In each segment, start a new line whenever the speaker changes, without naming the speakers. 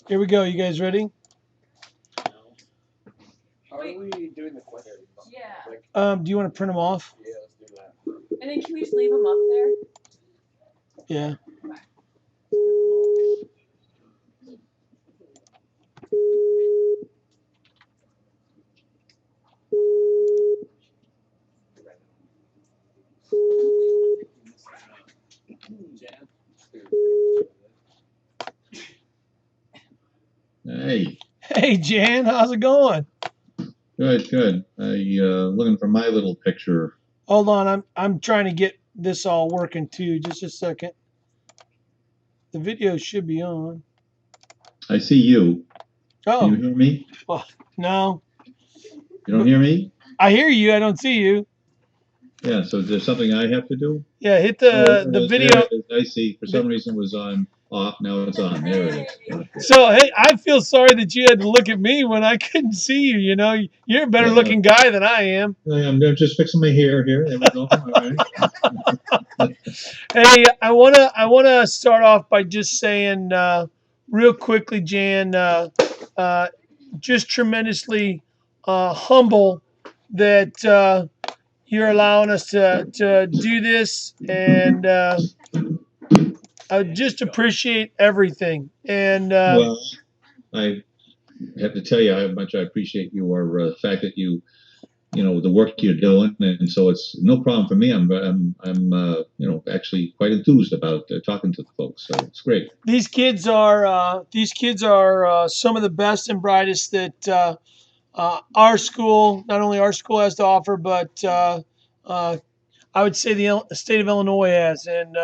Here we go. You guys ready?
How are we doing the questions?
Do you want to print them off?
Yeah, let's do that.
And then can we just leave them up there?
Yeah.
Hey,
Hey, Jan, how's it going?
good, good. Looking for my little picture.
Hold on, I'm trying to get this all working too. Just a second. The video should be on.
I see you. Can you
Oh,
hear me?
well, no.
You don't hear me?
I hear you. I don't see you.
Yeah, so is there something I have to do?
Yeah, hit
Oh,
the
there it is,
video.
there it is. I see. For some reason it was on off. Now it's on. There it is. Okay.
So, hey, I feel sorry that you had to look at me when I couldn't see you. You know, you're a better
Yeah.
looking guy than I am.
I'm just fixing my hair here. There we go. All right.
Hey, I wanna start off by just saying, real quickly, Jan, uh, just tremendously humble that you're allowing us to do this, and I just appreciate everything. And
Well, I have to tell you how much I appreciate your fact that you know the work you're doing, and so it's no problem for me. I'm actually quite enthused about talking to the folks, so it's great.
these kids are some of the best and brightest that our school, not only our school has to offer, but uh, I would say the state of Illinois has, and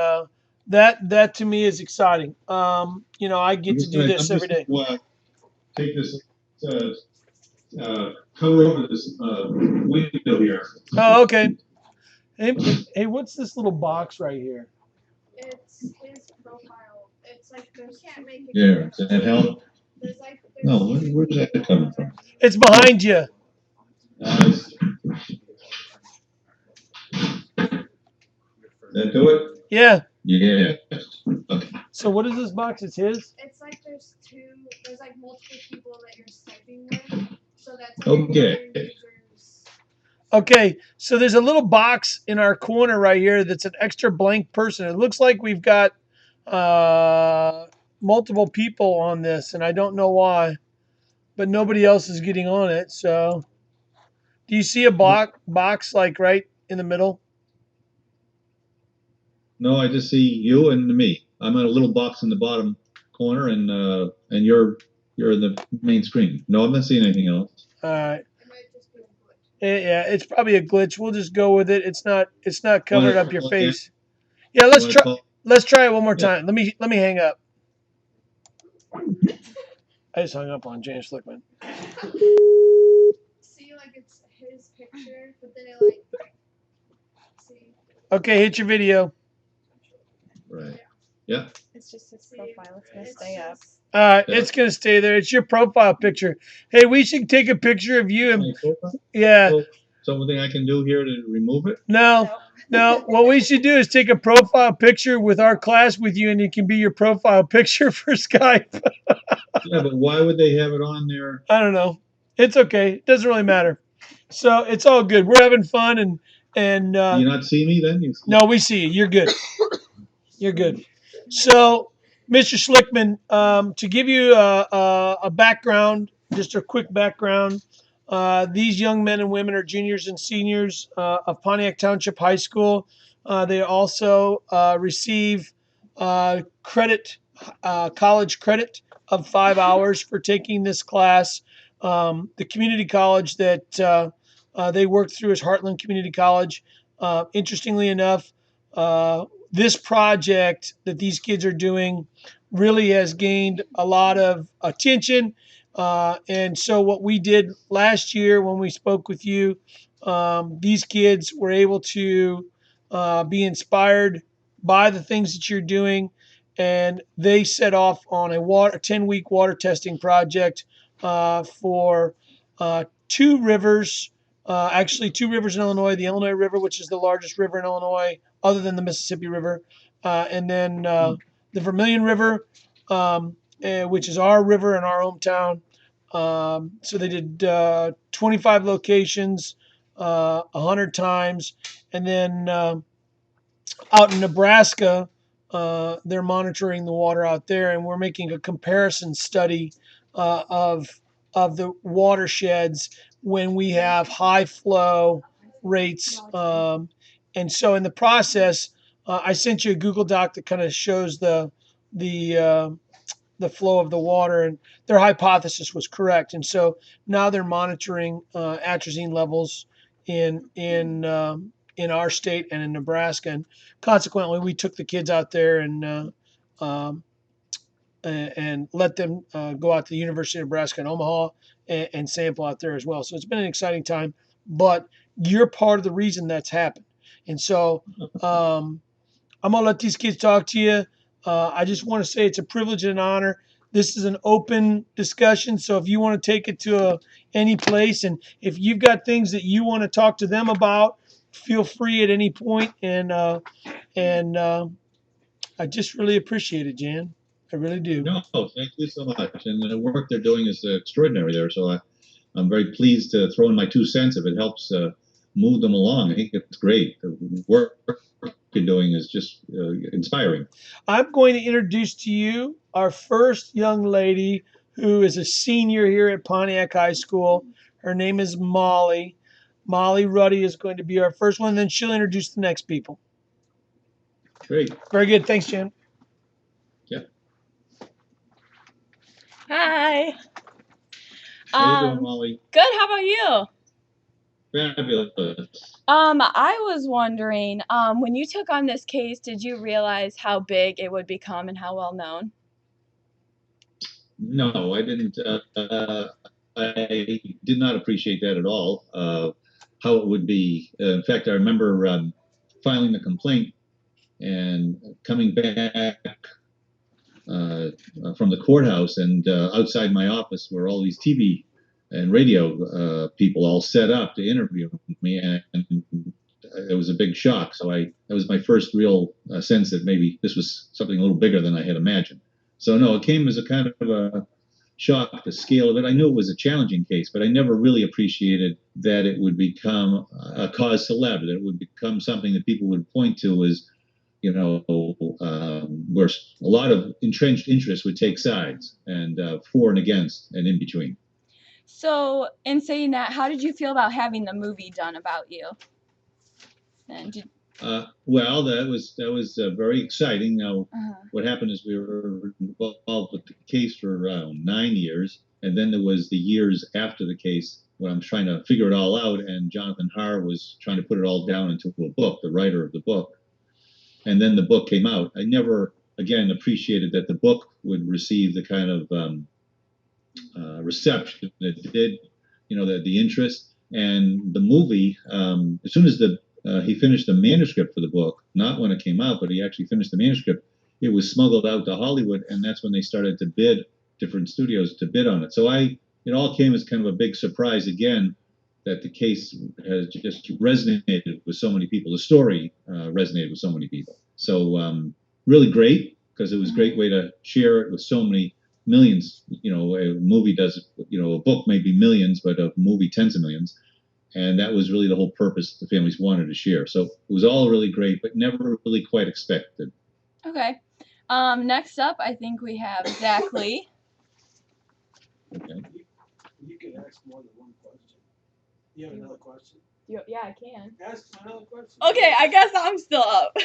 that to me is exciting. I
I'm
get to
just
do
gonna I'm
this every
just
day.
gonna take this cover over this window here.
Oh, okay. Hey, what's this little box right here?
It's his profile. It's like there's can't make it.
There, does that help?
There's like
No, where's that coming from?
It's behind you.
Uh, that do it?
Yeah.
Yeah. Okay.
So what is this box? It's his.
It's like there's like multiple people that you're typing with. So that's like
Okay.
other users.
Okay, so there's a little box in our corner right here that's an extra blank person. It looks like we've got multiple people on this, and I don't know why, but nobody else is getting on it. So, do you see a box like right in the middle?
No, I just see you and me. I'm in a little box in the bottom corner, and you're in the main screen. No, I'm not seeing anything else.
All right.
It might just be a glitch.
Yeah, it's probably a glitch. We'll just go with it. It's not covering
Wanna
up your
call again?
face. Yeah, let's
Wanna
try.
call?
Let's try it one more
Yeah.
time. Let me hang up. I just hung up on Jan Schlichtmann.
See, like it's his picture, but then it like see.
Okay, hit your video.
Right. Yeah.
It's just his
See,
profile. It's gonna stay up.
just-
All right,
Yeah.
it's gonna stay there. It's your profile picture. Hey, we should take a picture of you and
My profile?
yeah.
So, something I can do here to remove it?
No, no. What we should do is take a profile picture with our class with you, and it can be your profile picture for Skype.
Yeah, but why would they have it on there?
I don't know. It's okay. It doesn't really matter. So it's all good. We're having fun, and
Do you not see me then?
no, we see you. You're good. You're good. So, Mr. Schlichtmann, to give you a background, just a quick background, these young men and women are juniors and seniors of Pontiac Township High School. They also receive credit, college credit of 5 hours for taking this class. The community college that they work through is Heartland Community College. Interestingly enough, this project that these kids are doing really has gained a lot of attention. And so, what we did last year when we spoke with you, these kids were able to be inspired by the things that you're doing. And they set off on a 10-week water testing project for two rivers, actually, two rivers in Illinois, the Illinois River, which is the largest river in Illinois, other than the Mississippi River, and then the Vermilion River, which is our river in our hometown. So they did 25 locations, 100 times, and then out in Nebraska, they're monitoring the water out there, and we're making a comparison study of the watersheds when we have high flow rates. And so in the process, I sent you a Google Doc that kind of shows the uh, the flow of the water, and their hypothesis was correct. And so now they're monitoring atrazine levels in our state and in Nebraska, and consequently, we took the kids out there um, and let them go out to the University of Nebraska in Omaha and sample out there as well. So it's been an exciting time, but you're part of the reason that's happened. And so I'm gonna let these kids talk to you. I just want to say it's a privilege and an honor. This is an open discussion, so if you want to take it to any place, and if you've got things that you want to talk to them about, feel free at any point. And I just really appreciate it, Jan. I really do.
No, thank you so much. And the work they're doing is extraordinary there. So I'm very pleased to throw in my 2 cents if it helps move them along. I think it's great. The work you're doing is just inspiring.
I'm going to introduce to you our first young lady who is a senior here at Pontiac High School. Her name is Molly. Molly Ruddy is going to be our first one, then she'll introduce the next people.
Great.
Very good. Thanks, Jan.
Yeah.
Hi.
How you doing, Molly?
Good. How about you?
Fabulous.
I was wondering, when you took on this case, did you realize how big it would become and how well known?
No, I didn't. I did not appreciate that at all. How it would be. In fact, I remember filing the complaint and coming back from the courthouse, and outside my office were all these TV and radio people all set up to interview me, and it was a big shock. So that was my first real sense that maybe this was something a little bigger than I had imagined. So no, it came as a kind of a shock, the scale of it. I knew it was a challenging case, but I never really appreciated that it would become a cause célèbre, that it would become something that people would point to as, where a lot of entrenched interests would take sides, and for and against and in between.
So, in saying that, how did you feel about having the movie done about you? And
Well, that was very exciting. Now, what happened is we were involved with the case for around 9 years, and then there was the years after the case when I'm trying to figure it all out, and Jonathan Harr was trying to put it all down into a book, the writer of the book. And then the book came out. I never, again, appreciated that the book would receive the kind of reception that it did, the interest. And the movie, as soon as he finished the manuscript for the book, not when it came out, but he actually finished the manuscript, it was smuggled out to Hollywood, and that's when they started to bid, different studios to bid on it. So it all came as kind of a big surprise again, that the case has just resonated with so many people. The story resonated with so many people. So really great, because it was a great way to share it with so many millions. A movie does, a book may be millions, but a movie tens of millions. And that was really the whole purpose the families wanted to share. So it was all really great, but never really quite expected.
Okay. Next up, I think we have Zach Lee.
Okay.
You can ask more than one question. You have another question?
Yeah, I can.
Ask another question.
Okay, I guess I'm still up.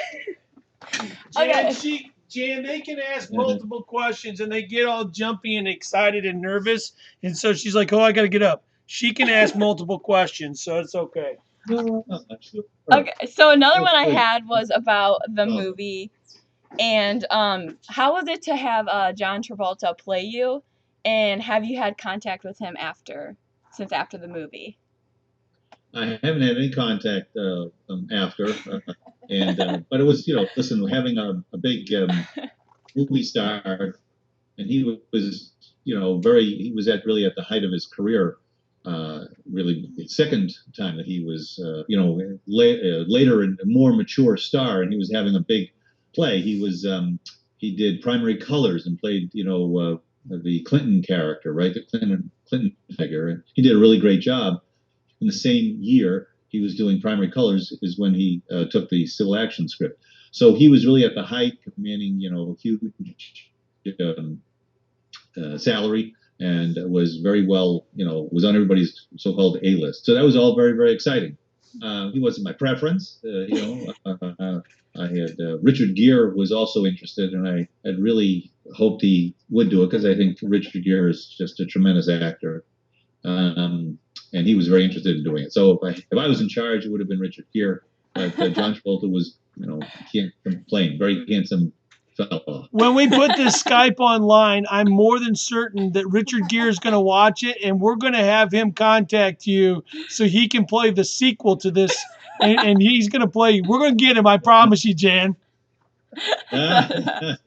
Jan, they can ask multiple questions, and they get all jumpy and excited and nervous. And so she's like, "Oh, I got to get up." She can ask multiple questions, so it's okay.
Okay, so another one I had was about the movie, and how was it to have John Travolta play you, and have you had contact with him since after the movie?
I haven't had any contact after, but it was, listen, having a big movie star, and he was, he was really at the height of his career. Really, the second time that he was, later and a more mature star, and he was having a big play. He did Primary Colors and played, the Clinton character, right? The Clinton figure, and he did a really great job. In the same year he was doing Primary Colors is when he took the Civil Action script. So he was really at the height, commanding, huge salary, and was very well, was on everybody's so-called A-list. So that was all very, very exciting. He wasn't my preference, I had Richard Gere was also interested, and I had really hoped he would do it because I think Richard Gere is just a tremendous actor, and he was very interested in doing it. So if I was in charge, it would have been Richard Gere. But John Travolta was, can't complain, very handsome fellow.
When we put this Skype online, I'm more than certain that Richard Gere is going to watch it, and we're going to have him contact you so he can play the sequel to this, and he's going to play. We're going to get him, I promise you, Jan.
Well,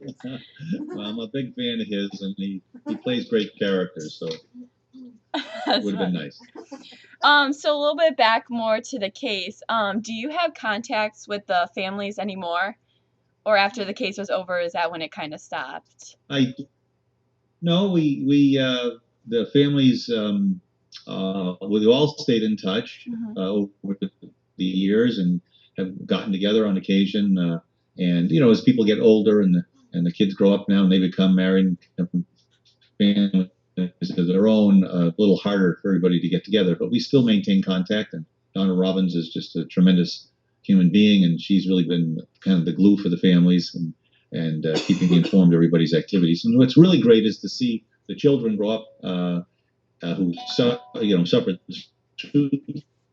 I'm a big fan of his, and he plays great characters, so it would have been nice.
So a little bit back more to the case. Do you have contacts with the families anymore? Or after the case was over, is that when it kind of stopped?
No, the families, we all stayed in touch over the years and have gotten together on occasion. And as people get older and the kids grow up now and they become married and families of their own, a little harder for everybody to get together. But we still maintain contact. And Donna Robbins is just a tremendous human being, and she's really been kind of the glue for the families and keeping informed everybody's activities. And what's really great is to see the children grow up who suffered through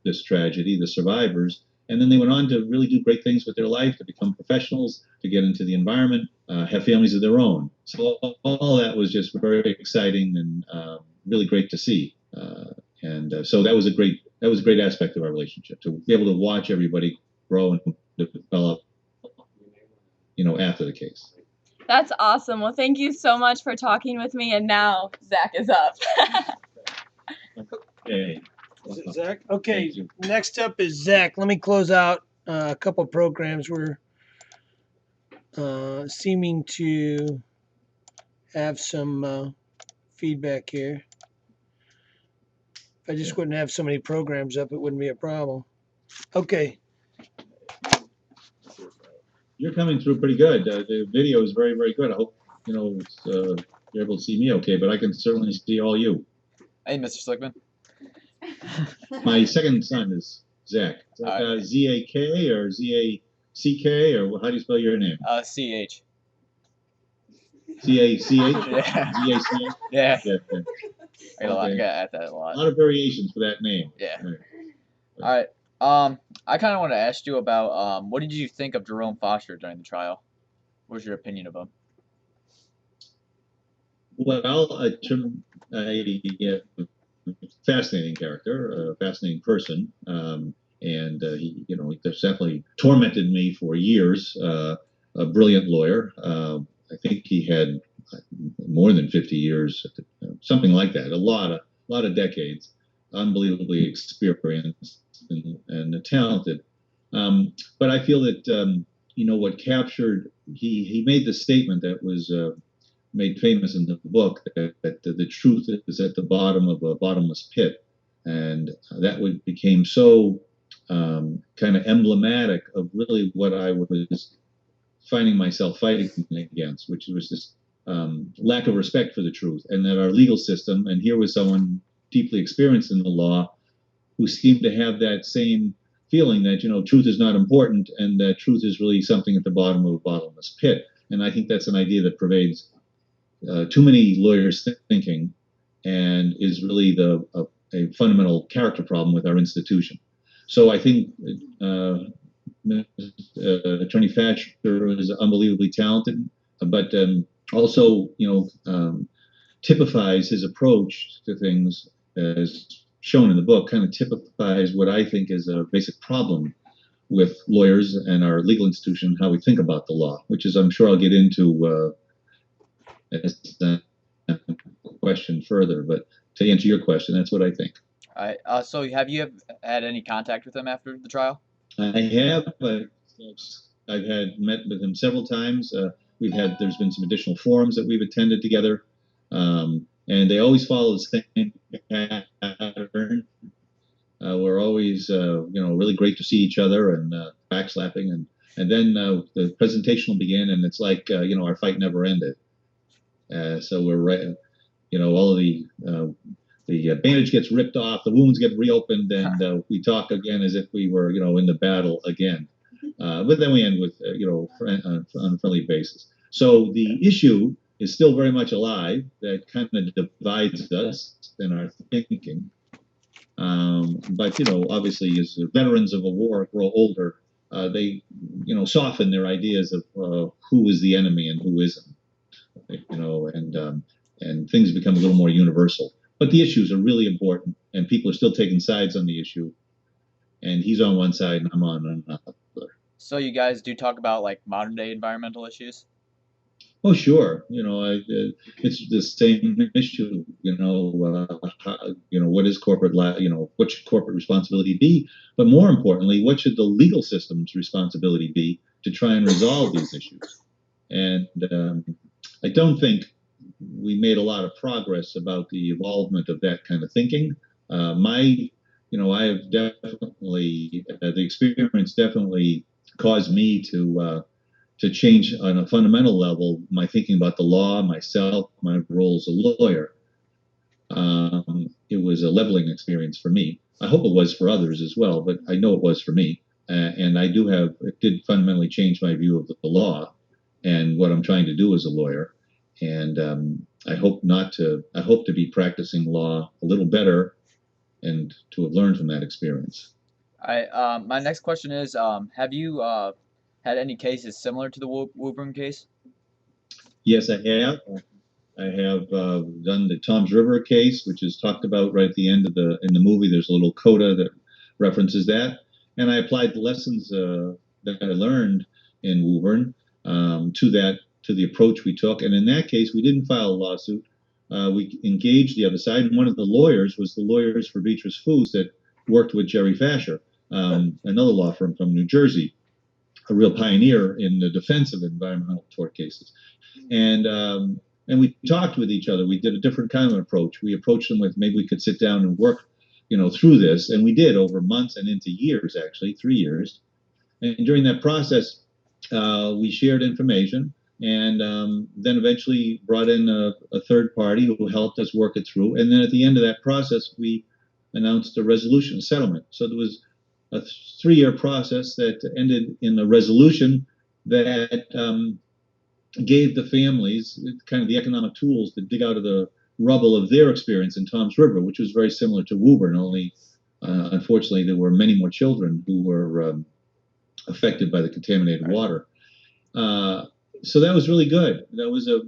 this tragedy, the survivors, and then they went on to really do great things with their life, to become professionals, to get into the environment, have families of their own. So all that was just very exciting and really great to see. So that was a great aspect of our relationship, to be able to watch everybody grow and develop, after the case.
That's awesome. Well, thank you so much for talking with me. And now Zach is up.
Okay.
Is it Zach? Okay, next up is Zach. Let me close out a couple programs. We're seeming to have some feedback here. If I just wouldn't have so many programs up, it wouldn't be a problem. Okay.
You're coming through pretty good. The video is very, very good. I hope, you're able to see me okay, but I can certainly see all you.
Hey, Mr. Schlichtmann.
My second son is Zach. Z-A-K or Z-A-C-K, or how do you spell your name?
C-H.
C-A-C-H?
Yeah.
Z-A-C-H?
Yeah.
Yeah.
I gotta add that a lot.
A lot of variations for that name.
Yeah.
All right.
All right. I kind of want to ask you about what did you think of Jerome Foster during the trial? What was your opinion of him?
Well, a fascinating character, a fascinating person, and he definitely tormented me for years. A brilliant lawyer. I think he had more than 50 years, something like that. A lot of decades. Unbelievably experienced and talented. But I feel that what captured he made the statement that was made famous in the book, that the truth is at the bottom of a bottomless pit, and that became so kind of emblematic of really what I was finding myself fighting against, which was this lack of respect for the truth, and that our legal system, and here was someone deeply experienced in the law who seemed to have that same feeling that truth is not important, and that truth is really something at the bottom of a bottomless pit. And I think that's an idea that pervades too many lawyers' thinking, and is really a fundamental character problem with our institution. So I think Attorney Thatcher is unbelievably talented, but also typifies his approach to things, as shown in the book, kind of typifies what I think is a basic problem with lawyers and our legal institution, how we think about the law, which is, I'm sure I'll get into as a question further. But to answer your question, that's what I think.
All right. So have you had any contact with him after the trial?
I have. I've met with him several times. There's been some additional forums that we've attended together. And they always follow the same pattern. We're always, really great to see each other and backslapping, and then the presentation will begin, and it's like, our fight never ended. So we're right, all of the bandage gets ripped off, the wounds get reopened, and we talk again as if we were, in the battle again. But then we end with, on a friendly basis. So the issue is still very much alive. That kind of divides us in our thinking. But obviously, as veterans of a war grow older, they soften their ideas of who is the enemy and who isn't. And things become a little more universal. But the issues are really important, and people are still taking sides on the issue. And he's on one side, and I'm on another.
So you guys do talk about like modern day environmental issues?
Oh, sure. It's the same issue. What is corporate? What should corporate responsibility be? But more importantly, what should the legal system's responsibility be to try and resolve these issues? And I don't think we made a lot of progress about the involvement of that kind of thinking. I have definitely the experience definitely caused me to change on a fundamental level my thinking about the law, myself, my role as a lawyer. It was a leveling experience for me. I hope it was for others as well, but I know it was for me. And it did fundamentally change my view of the law and what I'm trying to do as a lawyer. And I hope to be practicing law a little better and to have learned from that experience.
My next question is, have you had any cases similar to the Woburn case?
Yes, I have. I have done the Tom's River case, which is talked about right at the end of in the movie. There's a little coda that references that, and I applied the lessons that I learned in Woburn to the approach we took. And in that case, we didn't file a lawsuit. We engaged the other side, and one of the lawyers was the lawyers for Beatrice Foods that worked with Jerry Fasher, another law firm from New Jersey, a real pioneer in the defense of environmental tort cases. And we talked with each other. We did a different kind of approach. We approached them with maybe we could sit down and work, through this. And we did over months and into years, actually, 3 years. And during that process, we shared information and then eventually brought in a third party who helped us work it through. And then at the end of that process, we announced a resolution, settlement. So there was a 3-year process that ended in a resolution that gave the families kind of the economic tools to dig out of the rubble of their experience in Tom's River, which was very similar to Woburn, only unfortunately there were many more children who were affected by the contaminated water. So that was really good. That was a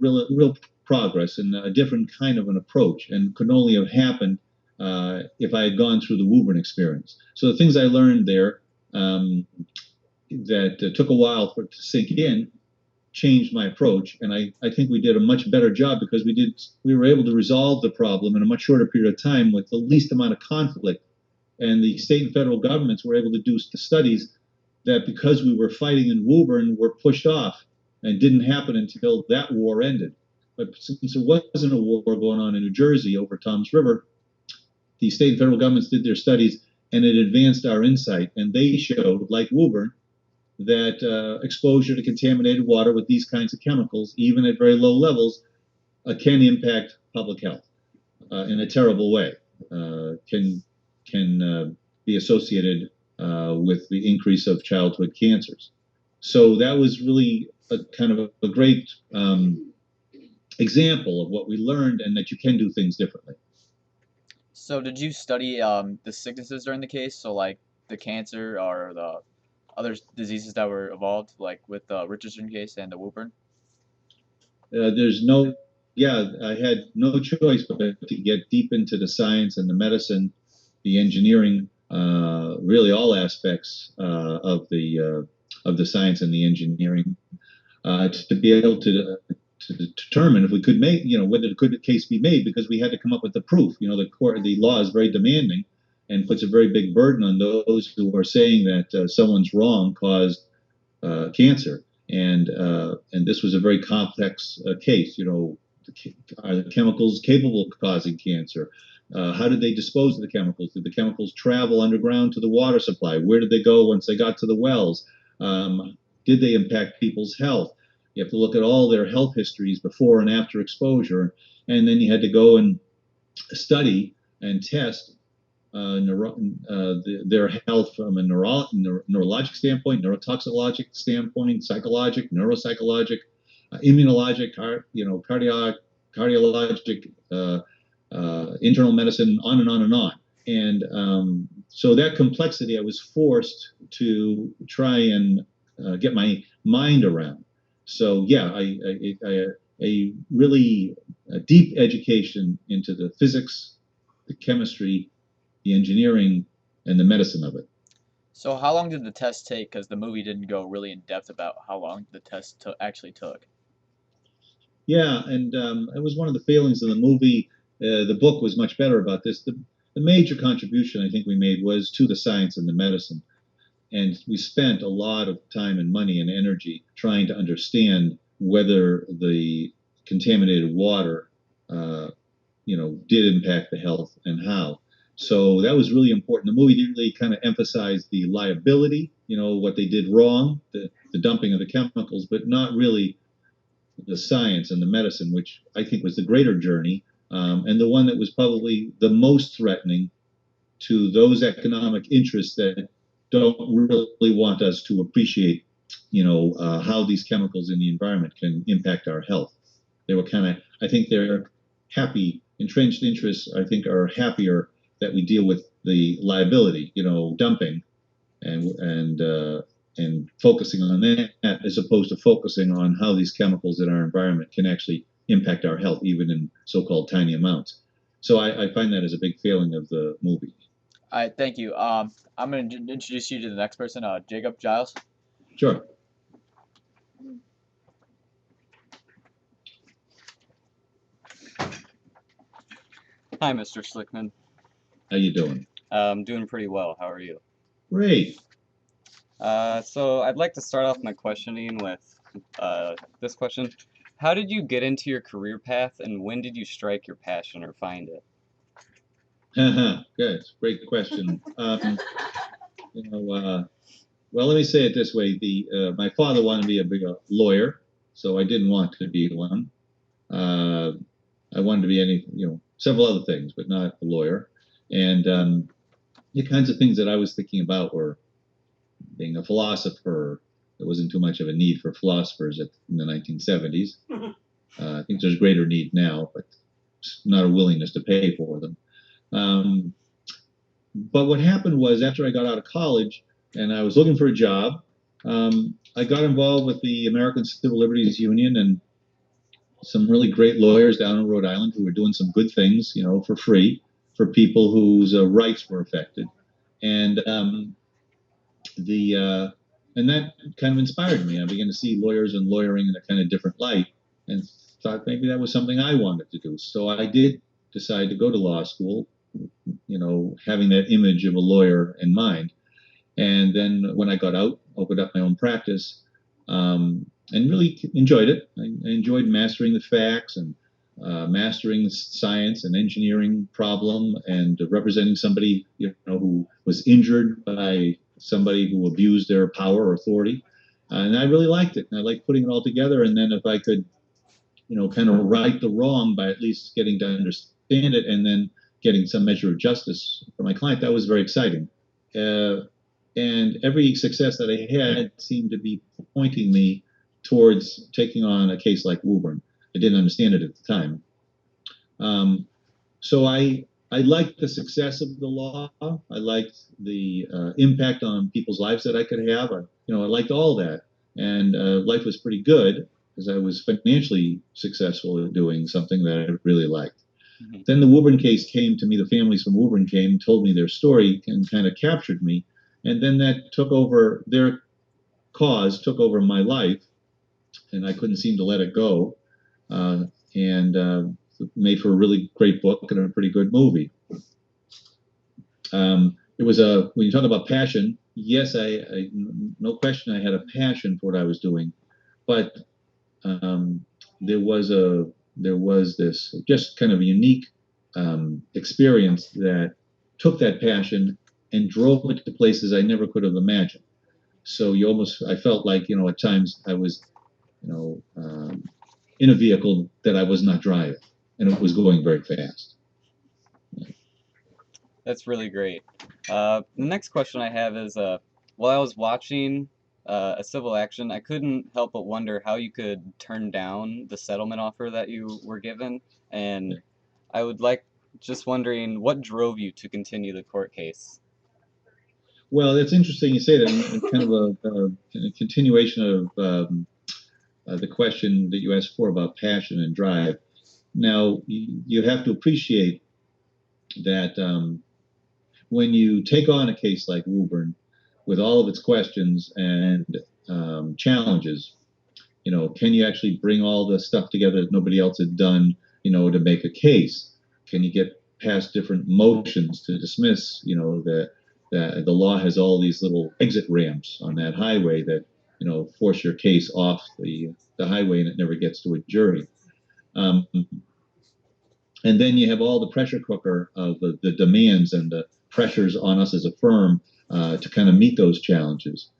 real progress and a different kind of an approach, and could only have happened if I had gone through the Woburn experience. So the things I learned there that took a while for it to sink in changed my approach, and I think we did a much better job because we were able to resolve the problem in a much shorter period of time with the least amount of conflict. And the state and federal governments were able to do the studies that, because we were fighting in Woburn, were pushed off and didn't happen until that war ended. But since there wasn't a war going on in New Jersey over Tom's River, the state and federal governments did their studies, and it advanced our insight. And they showed, like Woburn, that exposure to contaminated water with these kinds of chemicals, even at very low levels, can impact public health in a terrible way. Can be associated with the increase of childhood cancers. So that was really a kind of a great example of what we learned, and that you can do things differently.
So did you study the sicknesses during the case? So like the cancer or the other diseases that were involved, like with the Richardson case and the Woburn?
I had no choice but to get deep into the science and the medicine, the engineering, really all aspects of the science and the engineering, to be able to determine if we could make, whether the case be made, because we had to come up with the proof. The law is very demanding and puts a very big burden on those who are saying that someone's wrong caused cancer. And this was a very complex case. are the chemicals capable of causing cancer? How did they dispose of the chemicals? Did the chemicals travel underground to the water supply? Where did they go once they got to the wells? Did they impact people's health? You have to look at all their health histories before and after exposure, and then you had to go and study and test their health from a neurologic standpoint, neurotoxicologic standpoint, psychologic, neuropsychologic, immunologic, cardiologic, internal medicine, on and on and on. And so that complexity, I was forced to try and get my mind around. So yeah, a really deep education into the physics, the chemistry, the engineering, and the medicine of it.
So how long did the test take? Because the movie didn't go really in depth about how long the test actually took.
Yeah, and it was one of the failings of the movie. The book was much better about this. The major contribution I think we made was to the science and the medicine. And we spent a lot of time and money and energy trying to understand whether the contaminated water, did impact the health and how. So that was really important. The movie didn't really kind of emphasize the liability, what they did wrong, the dumping of the chemicals, but not really the science and the medicine, which I think was the greater journey, and the one that was probably the most threatening to those economic interests that don't really want us to appreciate, how these chemicals in the environment can impact our health. They were I think they're happy, entrenched interests, I think, are happier that we deal with the liability, dumping and focusing on that as opposed to focusing on how these chemicals in our environment can actually impact our health, even in so-called tiny amounts. So I find that as a big failing of the movie.
All right, thank you. I'm going to introduce you to the next person, Jacob Giles.
Sure.
Hi, Mr. Schlichtmann.
How you doing?
I'm doing pretty well. How are you?
Great.
So I'd like to start off my questioning with this question. How did you get into your career path, and when did you strike your passion or find it?
Good. Great question. Well, let me say it this way. My father wanted me to be a lawyer, so I didn't want to be one. I wanted to be several other things, but not a lawyer. And the kinds of things that I was thinking about were being a philosopher. There wasn't too much of a need for philosophers in the 1970s. I think there's greater need now, but not a willingness to pay for them. But what happened was, after I got out of college and I was looking for a job, I got involved with the American Civil Liberties Union and some really great lawyers down in Rhode Island who were doing some good things, for free for people whose rights were affected. And and that kind of inspired me. I began to see lawyers and lawyering in a kind of different light, and thought maybe that was something I wanted to do. So I did decide to go to law school, having that image of a lawyer in mind. And then when I got out, opened up my own practice, and really enjoyed it. I enjoyed mastering the facts and mastering the science and engineering problem, and representing somebody who was injured by somebody who abused their power or authority. And I really liked it. And I liked putting it all together. And then if I could, kind of right the wrong by at least getting to understand it and then getting some measure of justice for my client, that was very exciting. And every success that I had seemed to be pointing me towards taking on a case like Woburn. I didn't understand it at the time. So I liked the success of the law. I liked the impact on people's lives that I could have. I liked all that. And life was pretty good because I was financially successful at doing something that I really liked. Mm-hmm. Then the Woburn case came to me. The families from Woburn came, told me their story, and kind of captured me. And then that took over, their cause took over my life, and I couldn't seem to let it go. And made for a really great book and a pretty good movie. It was when you talk about passion, yes, I no question I had a passion for what I was doing, but there was a there was this just kind of unique experience that took that passion and drove it to places I never could have imagined. So I felt like, at times I was, in a vehicle that I was not driving, and it was going very fast.
That's really great. The next question I have is, while I was watching a civil action, I couldn't help but wonder how you could turn down the settlement offer that you were given, and I would just wondering what drove you to continue the court case.
Well, it's interesting you say that, and kind of a continuation of the question that you asked for about passion and drive. Now, you have to appreciate that when you take on a case like Woburn, with all of its questions and challenges, can you actually bring all the stuff together that nobody else had done, to make a case? Can you get past different motions to dismiss, that the law has all these little exit ramps on that highway that, force your case off the highway and it never gets to a jury. And then you have all the pressure cooker of the demands and the pressures on us as a firm to kind of meet those challenges.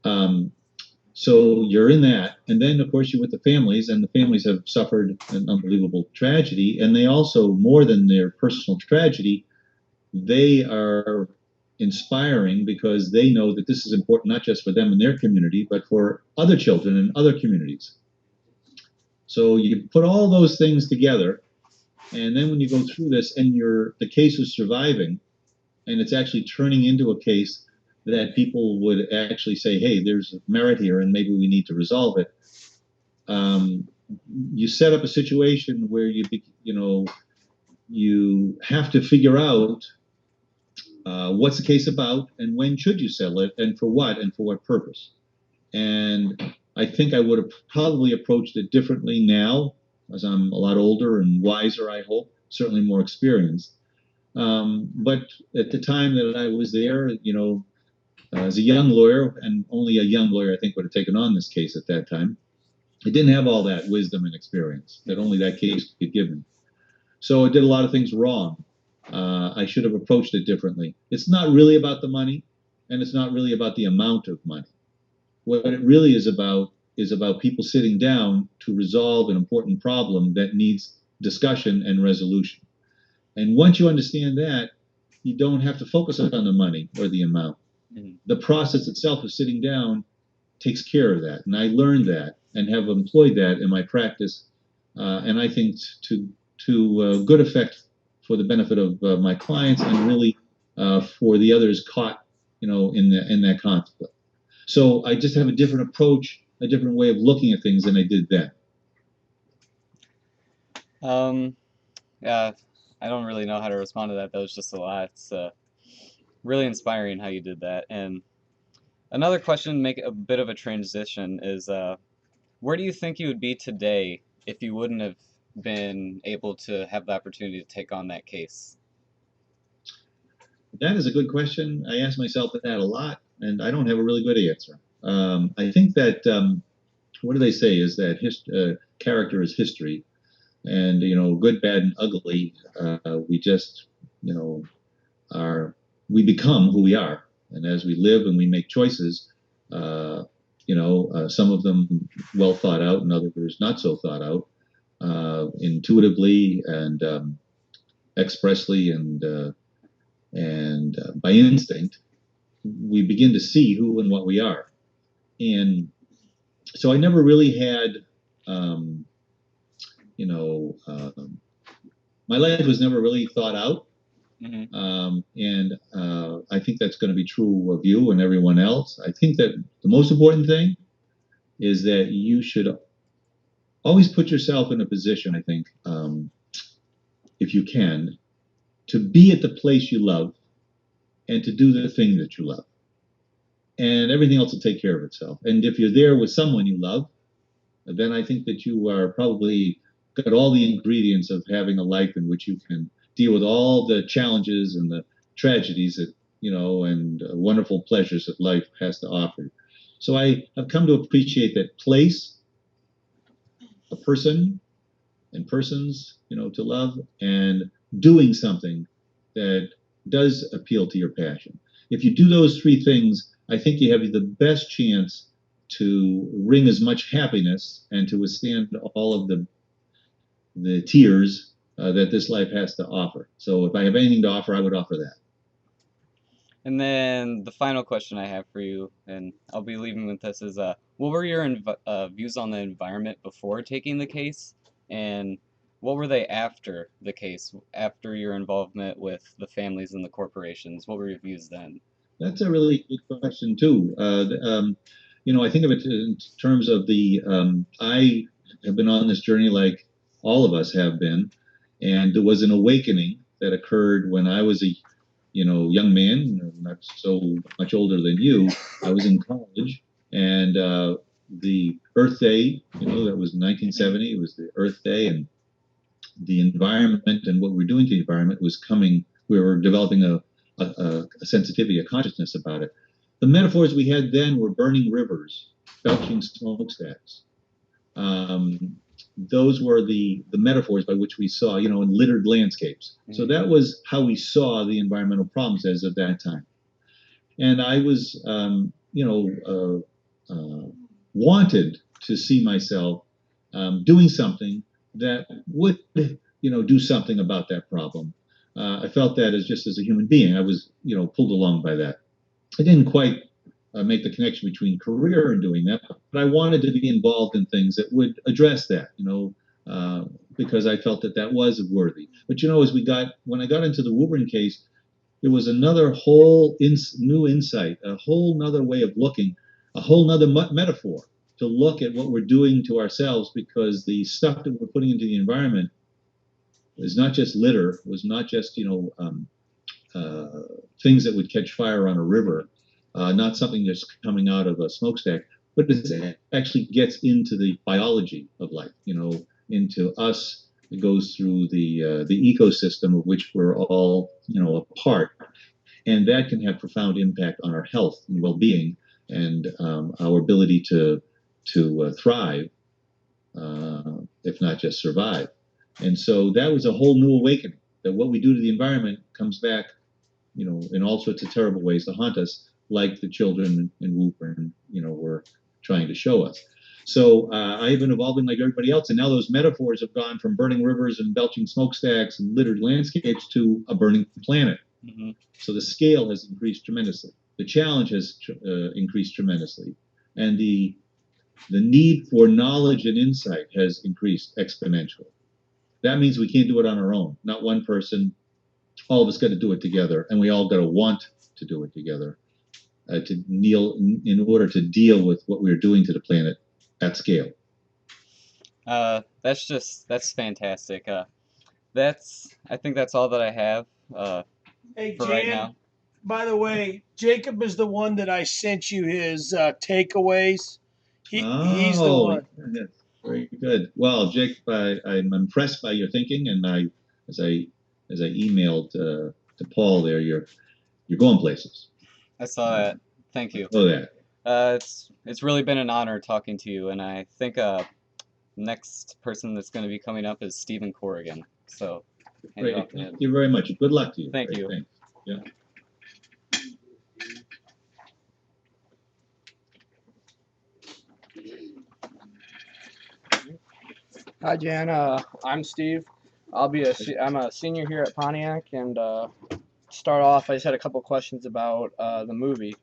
So you're in that. And then, of course, you're with the families, and the families have suffered an unbelievable tragedy. And they also, more than their personal tragedy, they are inspiring because they know that this is important not just for them and their community, but for other children in other communities. So you put all those things together, and then when you go through this and the case is surviving, and it's actually turning into a case that people would actually say, hey, there's merit here and maybe we need to resolve it. You set up a situation where you have to figure out what's the case about and when should you settle it and for what purpose. And I think I would have probably approached it differently now, as I'm a lot older and wiser, I hope, certainly more experienced. But at the time that I was there, as a young lawyer, and only a young lawyer, I think, would have taken on this case at that time, I didn't have all that wisdom and experience that only that case could give me. So I did a lot of things wrong. I should have approached it differently. It's not really about the money, and it's not really about the amount of money. What it really is about people sitting down to resolve an important problem that needs discussion and resolution. And once you understand that, you don't have to focus on the money or the amount.
Mm-hmm.
The process itself of sitting down takes care of that. And I learned that and have employed that in my practice. And I think to good effect for the benefit of my clients and really for the others caught, in that conflict. So I just have a different approach, a different way of looking at things than I did then.
Yeah, I don't really know how to respond to that. That was just a lot. It's really inspiring how you did that. And another question, make a bit of a transition, is where do you think you would be today if you wouldn't have been able to have the opportunity to take on that case?
That is a good question. I ask myself that a lot, and I don't have a really good answer. I think that what do they say is that character is history, and good, bad, and ugly. We just we become who we are, and as we live and we make choices, some of them well thought out, and others not so thought out, intuitively and expressly and by instinct, we begin to see who and what we are. And so I never really had, my life was never really thought out.
Mm-hmm.
And I think that's going to be true of you and everyone else. I think that the most important thing is that you should always put yourself in a position, I think, if you can, to be at the place you love and to do the thing that you love. And everything else will take care of itself. And if you're there with someone you love, then I think that you are probably got all the ingredients of having a life in which you can deal with all the challenges and the tragedies that, and wonderful pleasures that life has to offer. So I have come to appreciate that place, a person, and persons, to love, and doing something that does appeal to your passion. If you do those three things, I think you have the best chance to wring as much happiness and to withstand all of the tears that this life has to offer. So if I have anything to offer, I would offer that.
And then the final question I have for you, and I'll be leaving with this, is what were your views on the environment before taking the case, and what were they after the case, after your involvement with the families and the corporations? What were your views then?
That's a really good question too. I think of it in terms of I have been on this journey like all of us have been, and there was an awakening that occurred when I was a young man, not so much older than you. I was in college, and the Earth Day, that was 1970. It was the Earth Day, and the environment and what we're doing to the environment was coming. We were developing a sensitivity, a consciousness about it. The metaphors we had then were burning rivers, belching smokestacks. Those were the metaphors by which we saw, in littered landscapes. So that was how we saw the environmental problems as of that time. And I was, wanted to see myself doing something that would, do something about that problem. I felt that as a human being, I was, pulled along by that. I didn't quite make the connection between career and doing that, but I wanted to be involved in things that would address that, because I felt that was worthy. But when I got into the Woburn case, there was another whole new insight, a whole nother way of looking, a whole nother metaphor to look at what we're doing to ourselves, because the stuff that we're putting into the environment is not just litter, was not just things that would catch fire on a river, not something just coming out of a smokestack, but it actually gets into the biology of life, into us. It goes through the ecosystem of which we're all, a part, and that can have profound impact on our health and well-being and our ability to thrive, if not just survive. And so that was a whole new awakening, that what we do to the environment comes back, in all sorts of terrible ways to haunt us, like the children in Woburn, were trying to show us. So I've been evolving like everybody else, and now those metaphors have gone from burning rivers and belching smokestacks and littered landscapes to a burning planet.
Mm-hmm.
So the scale has increased tremendously. The challenge has increased tremendously, and the need for knowledge and insight has increased exponentially. That means we can't do it on our own. Not one person. All of us got to do it together, and we all got to want to do it together in order to deal with what we're doing to the planet at scale.
That's fantastic. I think that's all that I have
Hey,
for
Jan,
right now.
by the way, Jacob is the one that I sent you his takeaways. He's the one.
Yes, very good. Well, Jake, I'm impressed by your thinking, and as I emailed to Paul there, you're going places.
I saw that. Thank you.
Know that.
It's really been an honor talking to you, and I think next person that's going to be coming up is Stephen Corrigan. So, hand it off to him.
Thank you very much. Good luck to you.
Thank you.
Thanks. Yeah.
Hi, Jan. I'm Steve. I'm a senior here at Pontiac, and start off, I just had a couple questions about the movie.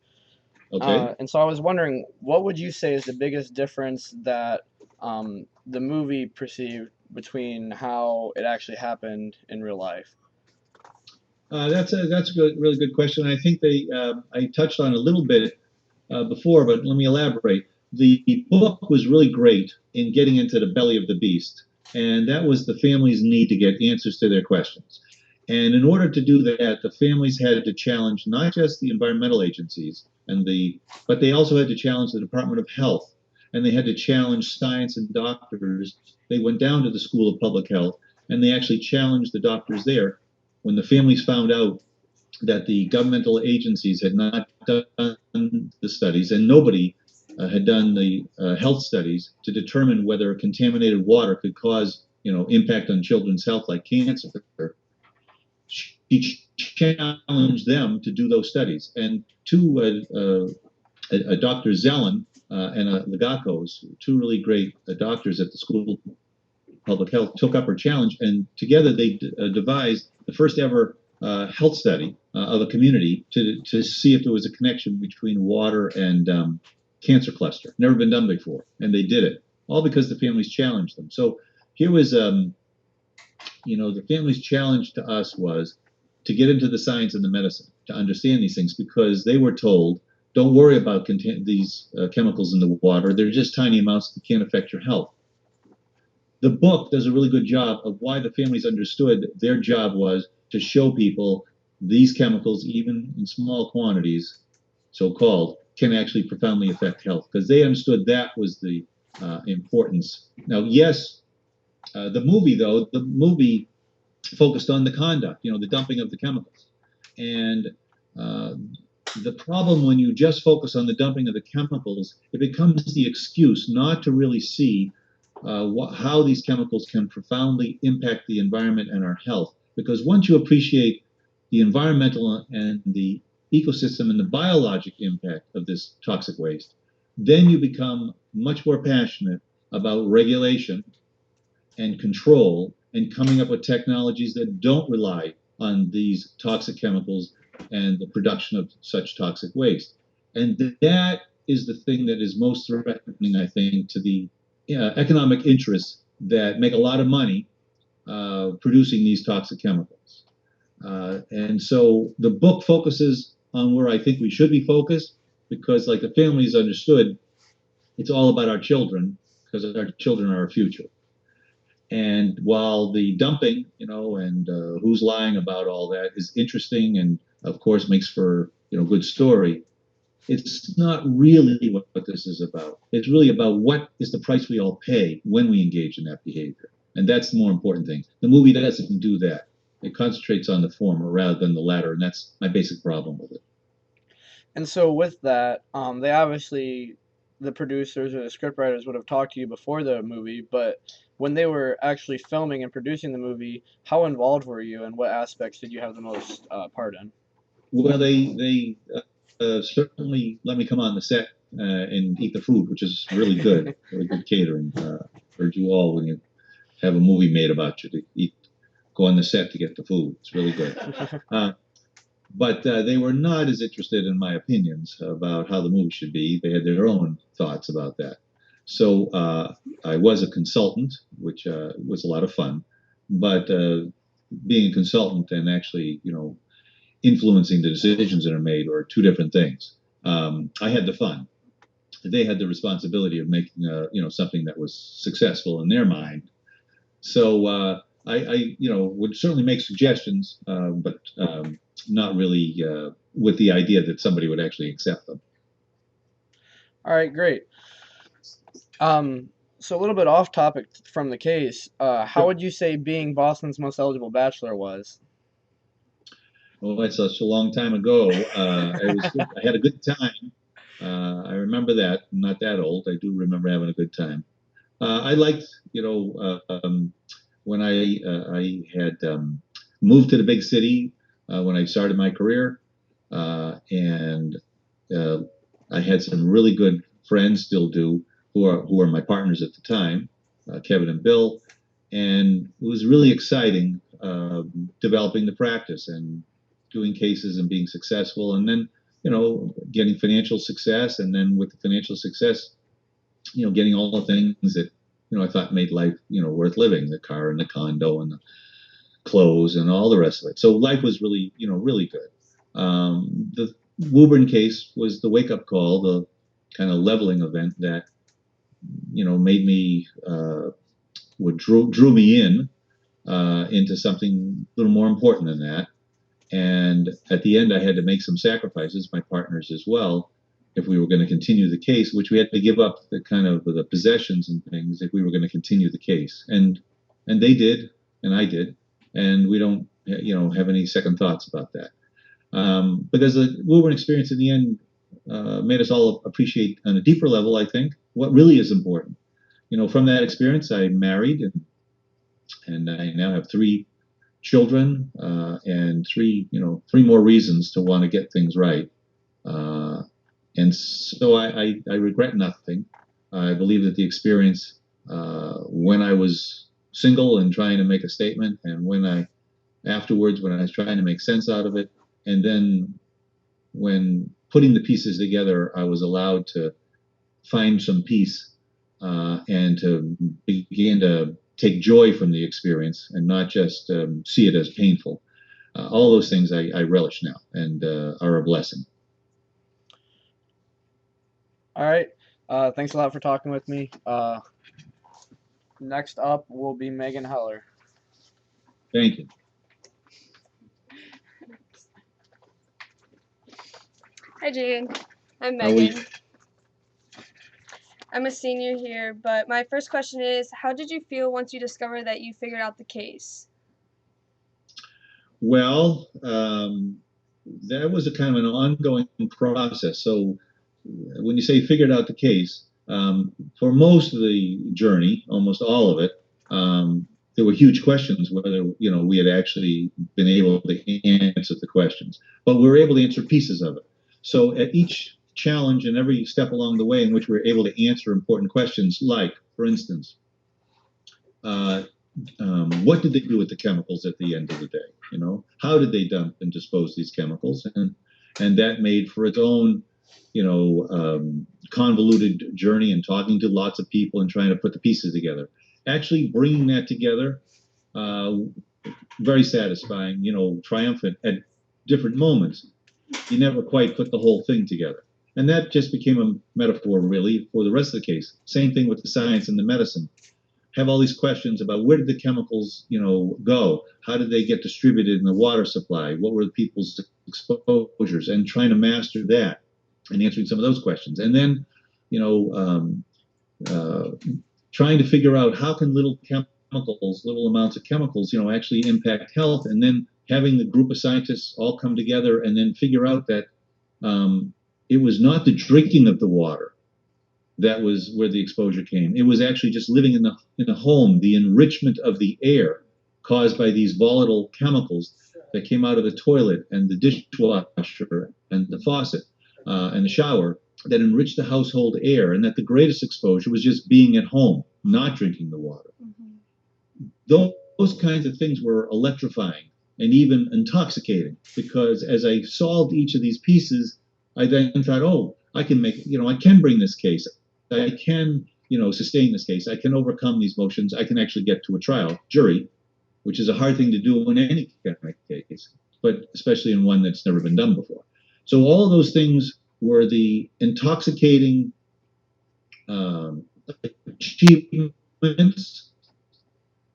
Okay.
And so I was wondering, what would you say is the biggest difference that the movie perceived between how it actually happened in real life?
That's a really good question. I think I touched on a little bit before, but let me elaborate. The book was really great in getting into the belly of the beast, and that was the family's need to get answers to their questions. And in order to do that, the families had to challenge not just the environmental agencies but they also had to challenge the Department of Health, and they had to challenge science and doctors. They went down to the School of Public Health, and they actually challenged the doctors there. When the families found out that the governmental agencies had not done the studies, and nobody had done the health studies to determine whether contaminated water could cause impact on children's health like cancer, she challenged them to do those studies. And Dr. Zellen and Lagakos, two really great doctors at the School of Public Health, took up her challenge, and together they devised the first ever health study of a community to see if there was a connection between water and cancer cluster. Never been done before, and they did it, all because the families challenged them. So here was, the family's challenge to us was to get into the science and the medicine, to understand these things, because they were told, don't worry about these chemicals in the water. They're just tiny amounts that can't affect your health. The book does a really good job of why the families understood their job was to show people these chemicals, even in small quantities, so-called, can actually profoundly affect health, because they understood that was the importance. Now, yes, the movie focused on the conduct, the dumping of the chemicals. And the problem when you just focus on the dumping of the chemicals, it becomes the excuse not to really see how these chemicals can profoundly impact the environment and our health. Because once you appreciate the environmental and the ecosystem and the biologic impact of this toxic waste, then you become much more passionate about regulation and control and coming up with technologies that don't rely on these toxic chemicals and the production of such toxic waste. And that is the thing that is most threatening, I think, to the economic interests that make a lot of money producing these toxic chemicals. And so the book focuses on where I think we should be focused, because like the families understood, it's all about our children, because our children are our future. And while the dumping, and who's lying about all that is interesting and of course makes for, good story, it's not really what this is about. It's really about what is the price we all pay when we engage in that behavior. And that's the more important thing. The movie doesn't do that. It concentrates on the former rather than the latter, and that's my basic problem with it.
And so with that, they obviously, the producers or the scriptwriters would have talked to you before the movie, but when they were actually filming and producing the movie, how involved were you, and what aspects did you have the most part in?
Well, they certainly let me come on the set and eat the food, which is really good, really good catering. Urge you all, when you have a movie made about you, to go on the set to get the food. It's really good. But they were not as interested in my opinions about how the movie should be. They had their own thoughts about that. So I was a consultant, which was a lot of fun. But being a consultant and actually, influencing the decisions that are made are two different things. I had the fun. They had the responsibility of making, something that was successful in their mind. So I would certainly make suggestions, but not really with the idea that somebody would actually accept them.
All right, great. So a little bit off topic from the case, how would you say being Boston's most eligible bachelor was?
Well, that's such a long time ago. I had a good time. I remember that. I'm not that old. I do remember having a good time. I liked, when I had moved to the big city when I started my career, and I had some really good friends, still do, who are my partners at the time, Kevin and Bill, and it was really exciting developing the practice and doing cases and being successful, and then getting financial success, and then with the financial success, getting all the things that I thought made life worth living, the car and the condo and the clothes and all the rest of it. So life was really really good. The Woburn case was the wake-up call, the kind of leveling event that made me drew me in into something a little more important than that. And at the end, I had to make some sacrifices, my partners as well, if we were going to continue the case, which we had to give up the kind of the possessions and things if we were going to continue the case. And they did, and I did, and we don't have any second thoughts about that. Because the Woburn experience in the end made us all appreciate on a deeper level, I think, what really is important. From that experience, I married, and and I now have 3 children, and three more reasons to want to get things right. And so I regret nothing. I believe that the experience, when I was single and trying to make a statement, and afterwards when I was trying to make sense out of it, and then when putting the pieces together, I was allowed to find some peace, and to begin to take joy from the experience and not just see it as painful. All those things I relish now and are a blessing.
All right. Thanks a lot for talking with me. Next up will be Megan Heller.
Thank you.
Hi, Jane. I'm
How are you?
Megan. I'm a senior here, but my first question is, how did you feel once you discovered that you figured out the case?
Well, that was a kind of an ongoing process. So when you say figured out the case, for most of the journey, almost all of it, there were huge questions whether we had actually been able to answer the questions, but we were able to answer pieces of it. So at each challenge and every step along the way in which we were able to answer important questions, like, for instance, what did they do with the chemicals at the end of the day? How did they dump and dispose these chemicals? And that made for its own, convoluted journey, and talking to lots of people and trying to put the pieces together. Actually bringing that together, very satisfying, triumphant at different moments. You never quite put the whole thing together. And that just became a metaphor, really, for the rest of the case. Same thing with the science and the medicine. Have all these questions about where did the chemicals, go? How did they get distributed in the water supply? What were the people's exposures? And trying to master that and answering some of those questions. And then, trying to figure out how can little amounts of chemicals, actually impact health. And then having the group of scientists all come together and then figure out that it was not the drinking of the water that was where the exposure came. It was actually just living in the home, the enrichment of the air caused by these volatile chemicals that came out of the toilet and the dishwasher and the faucet and the shower that enriched the household air, and that the greatest exposure was just being at home, not drinking the water. Mm-hmm. Those kinds of things were electrifying and even intoxicating, because as I solved each of these pieces, I then thought, oh, I can bring this case. I can, sustain this case. I can overcome these motions. I can actually get to a trial, jury, which is a hard thing to do in any kind of case, but especially in one that's never been done before. So all of those things were the intoxicating achievements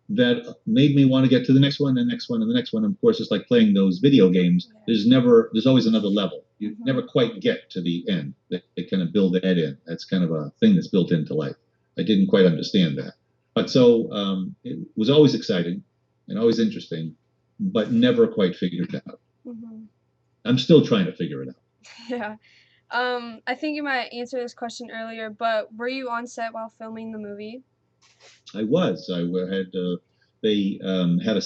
that made me want to get to the next one, the next one, and the next one. And of course, it's like playing those video games. There's always another level. You never quite get to the end. They kind of build that in. That's kind of a thing that's built into life. I didn't quite understand that. But so it was always exciting and always interesting, but never quite figured out. Mm-hmm. I'm still trying to figure it out.
Yeah. I think you might answer this question earlier, but were you on set while filming the movie?
I was. They had a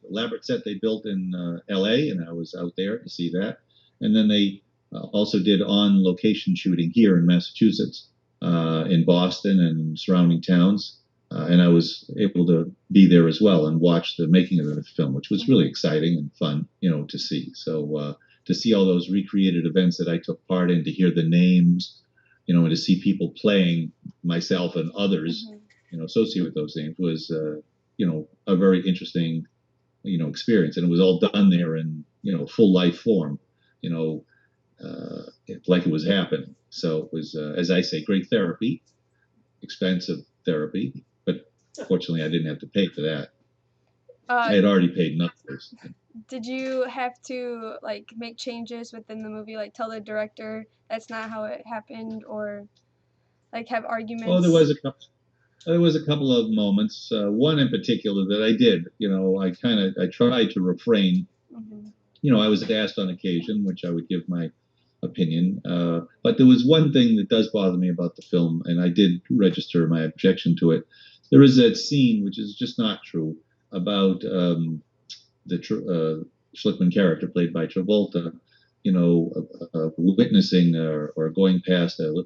elaborate set they built in L.A., and I was out there to see that. And then they also did on-location shooting here in Massachusetts, in Boston and surrounding towns. And I was able to be there as well and watch the making of the film, which was really exciting and fun, to see. So to see all those recreated events that I took part in, to hear the names, and to see people playing, myself and others, associated with those names, was, a very interesting, experience. And it was all done there in, full life form, like it was happening. So it was, as I say, great therapy, expensive therapy, but fortunately I didn't have to pay for that. I had already paid enough.
Did you have to make changes within the movie, tell the director that's not how it happened, or have arguments?
Oh, there was a couple of moments. One in particular that I did. I tried to refrain. Mm-hmm. I was asked on occasion, which I would give my opinion. But there was one thing that does bother me about the film, and I did register my objection to it. there is that scene, which is just not true, about the Schlichtmann character played by Travolta, witnessing or going past a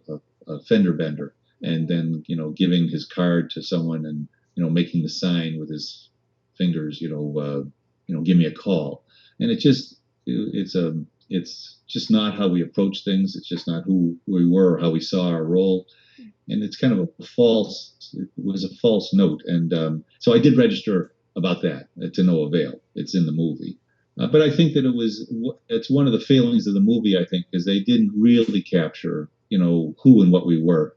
fender bender, and then giving his card to someone and making the sign with his fingers, give me a call, and it's just not how we approach things. It's just not who we were or how we saw our role, and it's kind of it was a false note, and so I did register about that to no avail. It's in the movie. But I think that it's one of the failings of the movie, I think, is they didn't really capture, who and what we were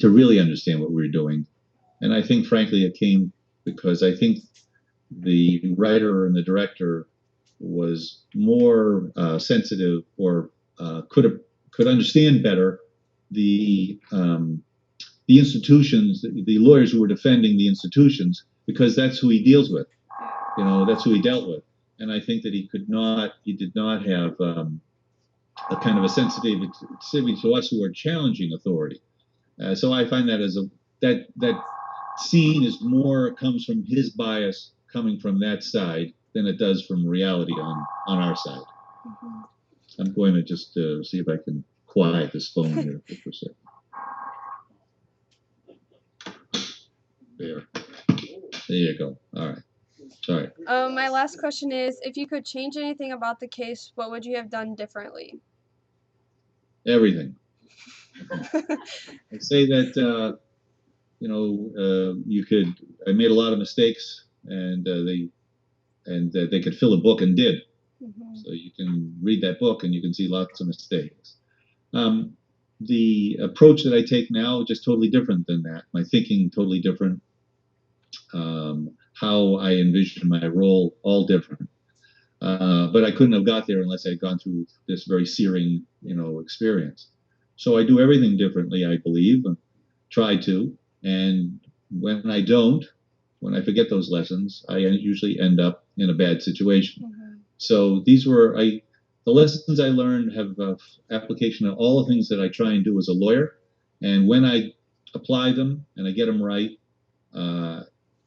to really understand what we were doing. And I think, frankly, it came because I think the writer and the director was more sensitive or could understand better the institutions, the lawyers who were defending the institutions, because that's who he deals with. That's who he dealt with. And I think that he did not have a kind of a sensitivity to us who are challenging authority. So I find that that scene comes from his bias coming from that side than it does from reality on our side. Mm-hmm. I'm going to just see if I can quiet this phone here for a second. There you go. All right. Sorry.
My last question is, if you could change anything about the case, what would you have done differently?
Everything. I say that, I made a lot of mistakes, and they could fill a book and did. Mm-hmm. So you can read that book and you can see lots of mistakes. The approach that I take now is just totally different than that. My thinking totally different. How I envision my role, all different. But I couldn't have got there unless I had gone through this very searing, experience. So I do everything differently, I believe, try to. And when I don't, when I forget those lessons, I usually end up in a bad situation. Mm-hmm. So the lessons I learned have application to all the things that I try and do as a lawyer. And when I apply them and I get them right,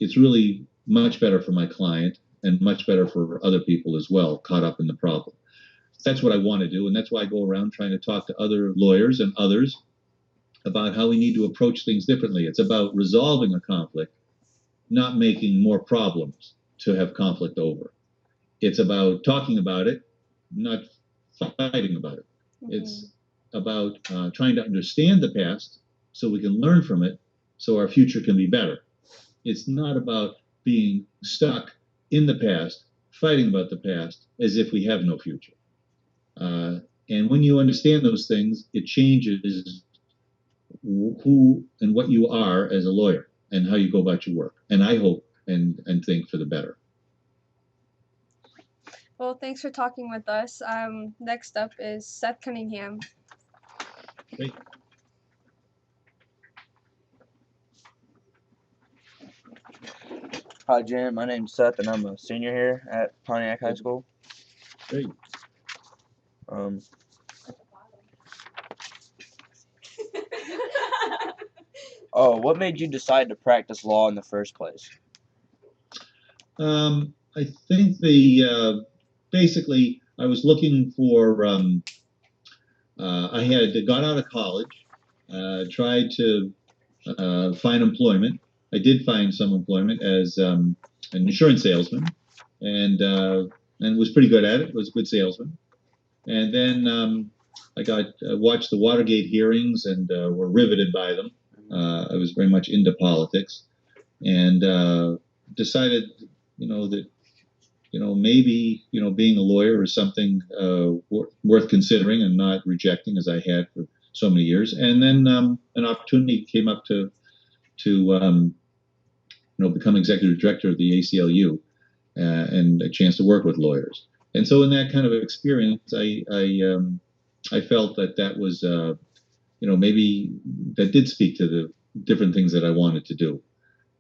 it's really much better for my client and much better for other people as well, caught up in the problem. That's what I want to do, and that's why I go around trying to talk to other lawyers and others about how we need to approach things differently. It's about resolving a conflict, not making more problems to have conflict over. It's about talking about it, not fighting about it. Mm-hmm. It's about trying to understand the past so we can learn from it so our future can be better. It's not about being stuck in the past, fighting about the past as if we have no future. And when you understand those things, it changes who and what you are as a lawyer and how you go about your work. And I hope and think for the better.
Well, thanks for talking with us. Next up is Seth Cunningham.
Great.
Hi, Jan. My name's Seth, and I'm a senior here at Pontiac High School.
Great.
What made you decide to practice law in the first place?
I think basically I was looking for, I had got out of college, tried to find employment. I did find some employment as an insurance salesman, and was pretty good at it. Was a good salesman. And then I watched the Watergate hearings and were riveted by them. I was very much into politics, and decided, that, maybe, being a lawyer is something worth considering and not rejecting as I had for so many years. And then an opportunity came up to become executive director of the ACLU, and a chance to work with lawyers. And so in that kind of experience, I felt that was, maybe that did speak to the different things that I wanted to do.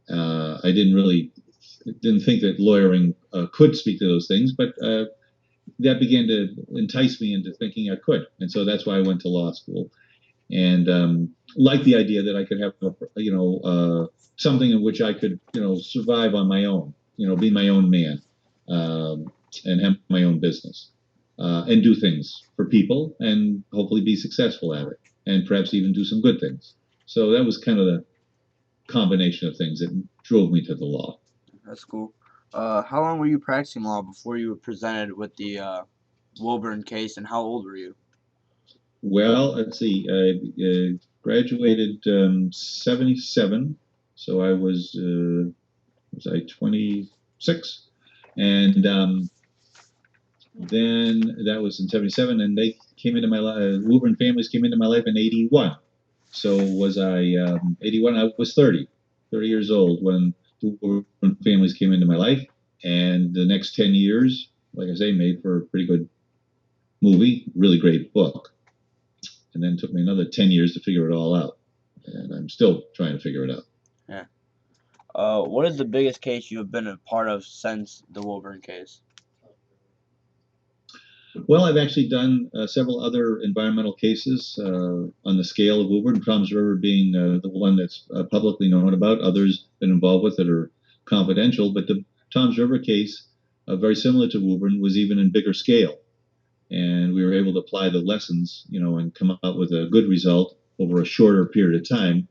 I didn't think that lawyering could speak to those things, but that began to entice me into thinking I could. And so that's why I went to law school. and liked the idea that I could have something in which I could survive on my own, be my own man, and have my own business, and do things for people and hopefully be successful at it, and perhaps even do some good things. So that was kind of the combination of things that drove me to the law.
That's cool. How long were you practicing law before you were presented with the Wilburn case, and how old were you?
Well, let's see. I graduated 77, so I was I 26, and then that was in 77, and they came into my life. Wilburn families came into my life in 81. So was I 81? I was 30 years old when Wilburn families came into my life, and the next 10 years, like I say, made for a pretty good movie, really great book. And then it took me another 10 years to figure it all out. And I'm still trying to figure it out.
Yeah. What is the biggest case you have been a part of since the Wilburn case?
Well, I've actually done several other environmental cases on the scale of Wilburn, Toms River being the one that's publicly known about. Others been involved with that are confidential. But the Toms River case, very similar to Wilburn, was even in bigger scale. And we were able to apply the lessons, and come out with a good result over a shorter period of time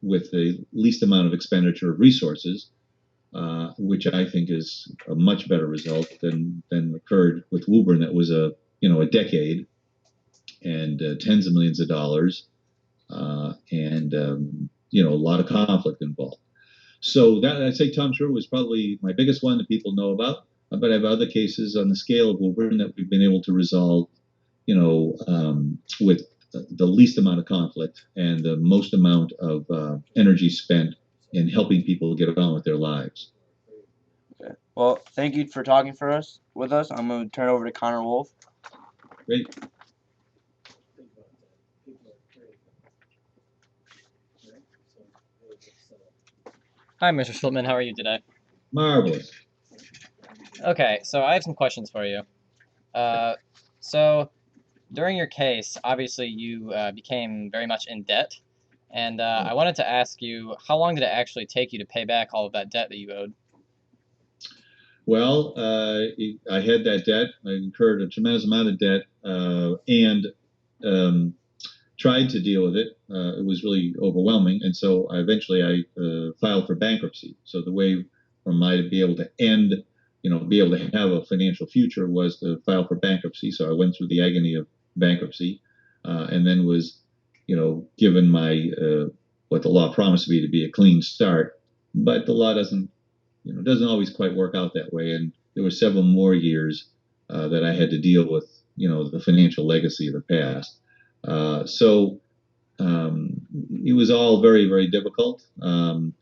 with the least amount of expenditure of resources, which I think is a much better result than occurred with Wilburn. That was a decade and tens of millions of dollars, and a lot of conflict involved. So that, I'd say Toms River was probably my biggest one that people know about. But I have other cases on the scale of Wilburn that we've been able to resolve, with the least amount of conflict and the most amount of energy spent in helping people get on with their lives.
Okay. Well, thank you for talking with us. I'm going to turn it over to Connor Wolf.
Great.
Hi, Mr. Schlichtmann. How are you today?
Marvelous.
Okay, so I have some questions for you. So during your case, obviously you became very much in debt, and I wanted to ask you, how long did it actually take you to pay back all of that debt that you owed?
Well, I had that debt. I incurred a tremendous amount of debt, and tried to deal with it. It was really overwhelming, and so eventually filed for bankruptcy. So the way for me to be able to be able to have a financial future was to file for bankruptcy. So I went through the agony of bankruptcy, and then was, given my what the law promised me to be a clean start. But the law doesn't always quite work out that way. And there were several more years that I had to deal with, the financial legacy of the past. So it was all very, very difficult, and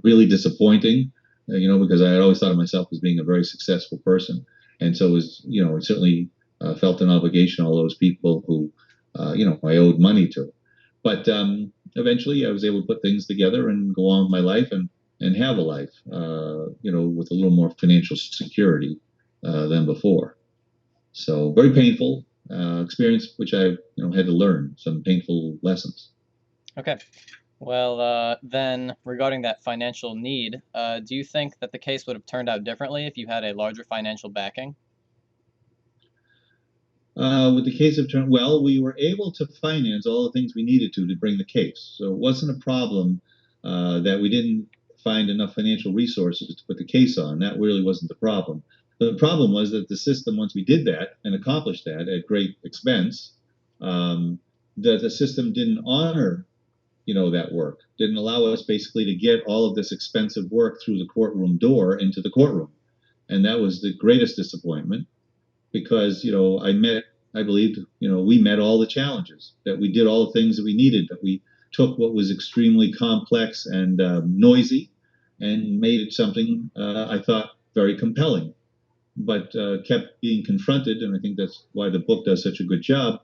really disappointing, because I had always thought of myself as being a very successful person. And so it was, I certainly felt an obligation to all those people who, I owed money to. But eventually I was able to put things together and go on with my life and have a life, with a little more financial security than before. So very painful experience, which I had to learn some painful lessons.
Okay. Well, then regarding that financial need, do you think that the case would have turned out differently if you had a larger financial backing?
With the case of well, we were able to finance all the things we needed to bring the case. So it wasn't a problem that we didn't find enough financial resources to put the case on. That really wasn't the problem. The problem was that the system, once we did that and accomplished that at great expense, that the system didn't honor, that work, didn't allow us basically to get all of this expensive work through the courtroom door into the courtroom. And that was the greatest disappointment, because, I believed, we met all the challenges, that we did all the things that we needed, that we took what was extremely complex and noisy and made it something I thought very compelling, but kept being confronted. And I think that's why the book does such a good job,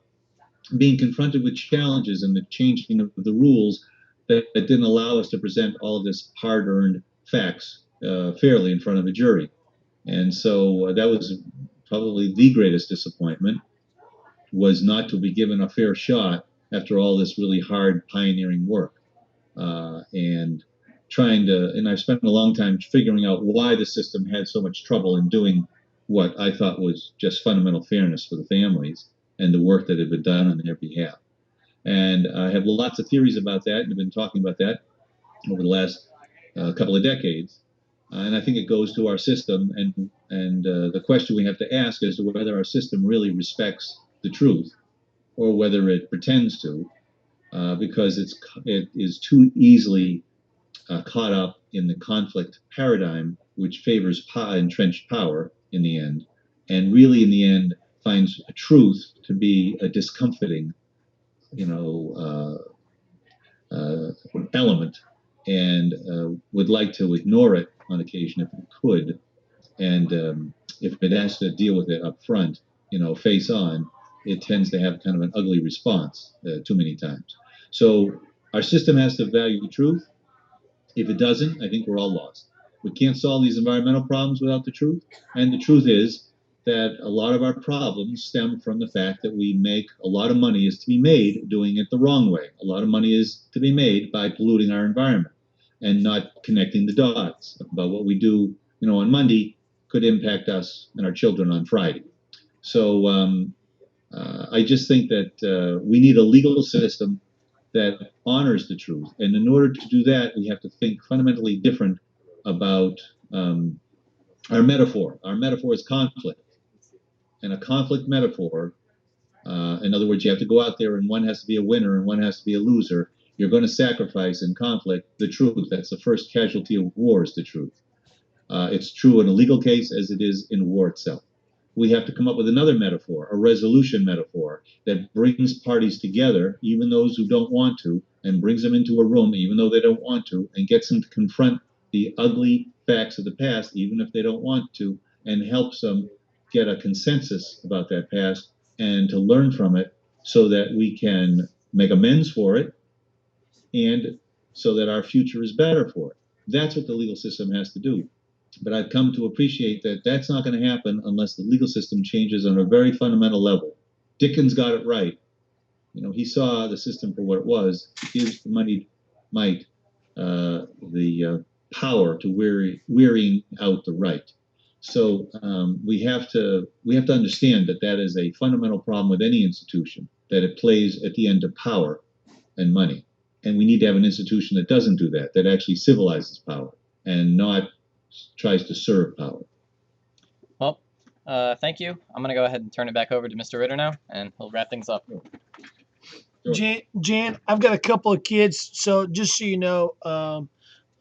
being confronted with challenges and the changing of the rules that didn't allow us to present all of this hard-earned facts fairly in front of a jury. And so that was probably the greatest disappointment. was not to be given a fair shot after all this really hard pioneering work. And I've spent a long time figuring out why the system had so much trouble in doing what I thought was just fundamental fairness for the families and the work that had been done on their behalf. And I have lots of theories about that, and I've been talking about that over the last couple of decades. And I think it goes to our system, and the question we have to ask is whether our system really respects the truth or whether it pretends to, because it is too easily caught up in the conflict paradigm, which favors entrenched power in the end, and really in the end finds truth to be a discomforting, element, and would like to ignore it on occasion if it could, and if it has to deal with it up front, face on, it tends to have kind of an ugly response too many times. So our system has to value the truth. If it doesn't, I think we're all lost. We can't solve these environmental problems without the truth. And the truth is that a lot of our problems stem from the fact that we make a lot of money is to be made doing it the wrong way. A lot of money is to be made by polluting our environment and not connecting the dots about what we do, on Monday could impact us and our children on Friday. So I just think that we need a legal system that honors the truth. And in order to do that, we have to think fundamentally different about our metaphor. Our metaphor is conflict. And a conflict metaphor, in other words, you have to go out there and one has to be a winner and one has to be a loser. You're going to sacrifice in conflict the truth. That's the first casualty of war, is the truth. It's true in a legal case as it is in war itself. We have to come up with another metaphor, a resolution metaphor that brings parties together, even those who don't want to, and brings them into a room, even though they don't want to, and gets them to confront the ugly facts of the past, even if they don't want to, and helps them get a consensus about that past and to learn from it so that we can make amends for it and so that our future is better for it. That's what the legal system has to do. But I've come to appreciate that that's not going to happen unless the legal system changes on a very fundamental level. Dickens got it right. He saw the system for what it was. It gives the moneyed might the power to wearying out the right. So we have to understand that is a fundamental problem with any institution, that it plays at the end of power and money. And we need to have an institution that doesn't do that, that actually civilizes power and not tries to serve power.
Well, thank you. I'm going to go ahead and turn it back over to Mr. Ritter now, and he'll wrap things up.
Sure. Jan, I've got a couple of kids, so just so you know,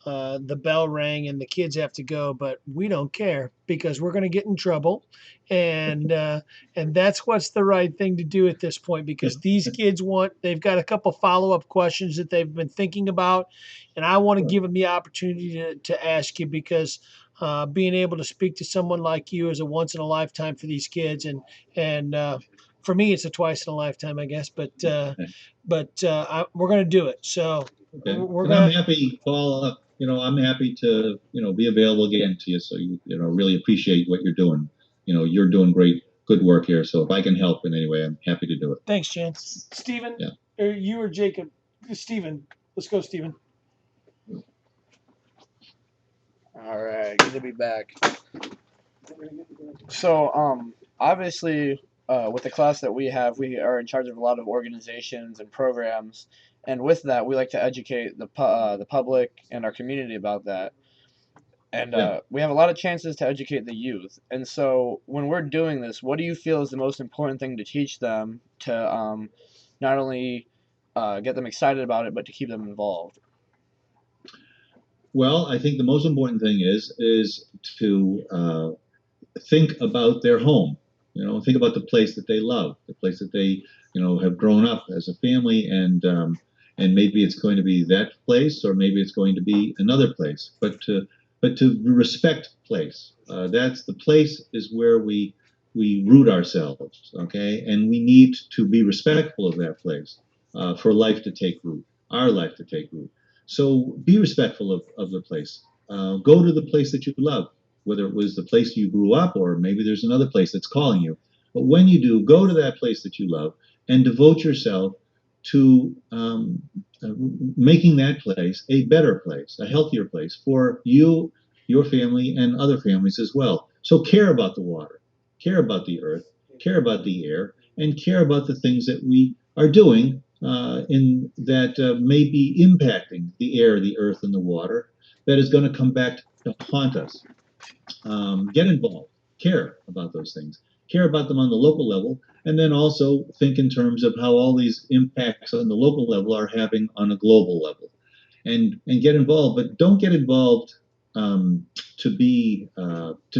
the bell rang and the kids have to go, but we don't care because we're going to get in trouble, and that's what's the right thing to do at this point, because these kids they've got a couple follow-up questions that they've been thinking about, and I want to give them the opportunity to ask you, because being able to speak to someone like you is a once in a lifetime for these kids, and for me it's a twice in a lifetime, I guess, but we're going to do it. So
okay.
We're
I'm happy, Paul. I'm happy to, be available again to you. So really appreciate what you're doing. You're doing good work here. So if I can help in any way, I'm happy to do it.
Thanks, Jan. Stephen,
yeah.
Or you or Jacob? Stephen, let's go, Stephen.
All right, good to be back. So, obviously, with the class that we have, we are in charge of a lot of organizations and programs, and with that, we like to educate the public and our community about that. And we have a lot of chances to educate the youth. And so, when we're doing this, what do you feel is the most important thing to teach them to not only get them excited about it, but to keep them involved?
Well, I think the most important thing is to think about their home. Think about the place that they love, the place that they have grown up as a family, and maybe it's going to be that place, or maybe it's going to be another place. But to respect place. That's the place is where we root ourselves, okay, and we need to be respectful of that place for life to take root, our life to take root. So be respectful of the place. Go to the place that you love, whether it was the place you grew up or maybe there's another place that's calling you. But when you do, go to that place that you love and devote yourself to making that place a better place, a healthier place for you, your family, and other families as well. So care about the water, care about the earth, care about the air, and care about the things that we are doing in that may be impacting the air, the earth, and the water that is going to come back to haunt us. Get involved, care about those things, care about them on the local level, and then also think in terms of how all these impacts on the local level are having on a global level, and get involved. But don't get involved to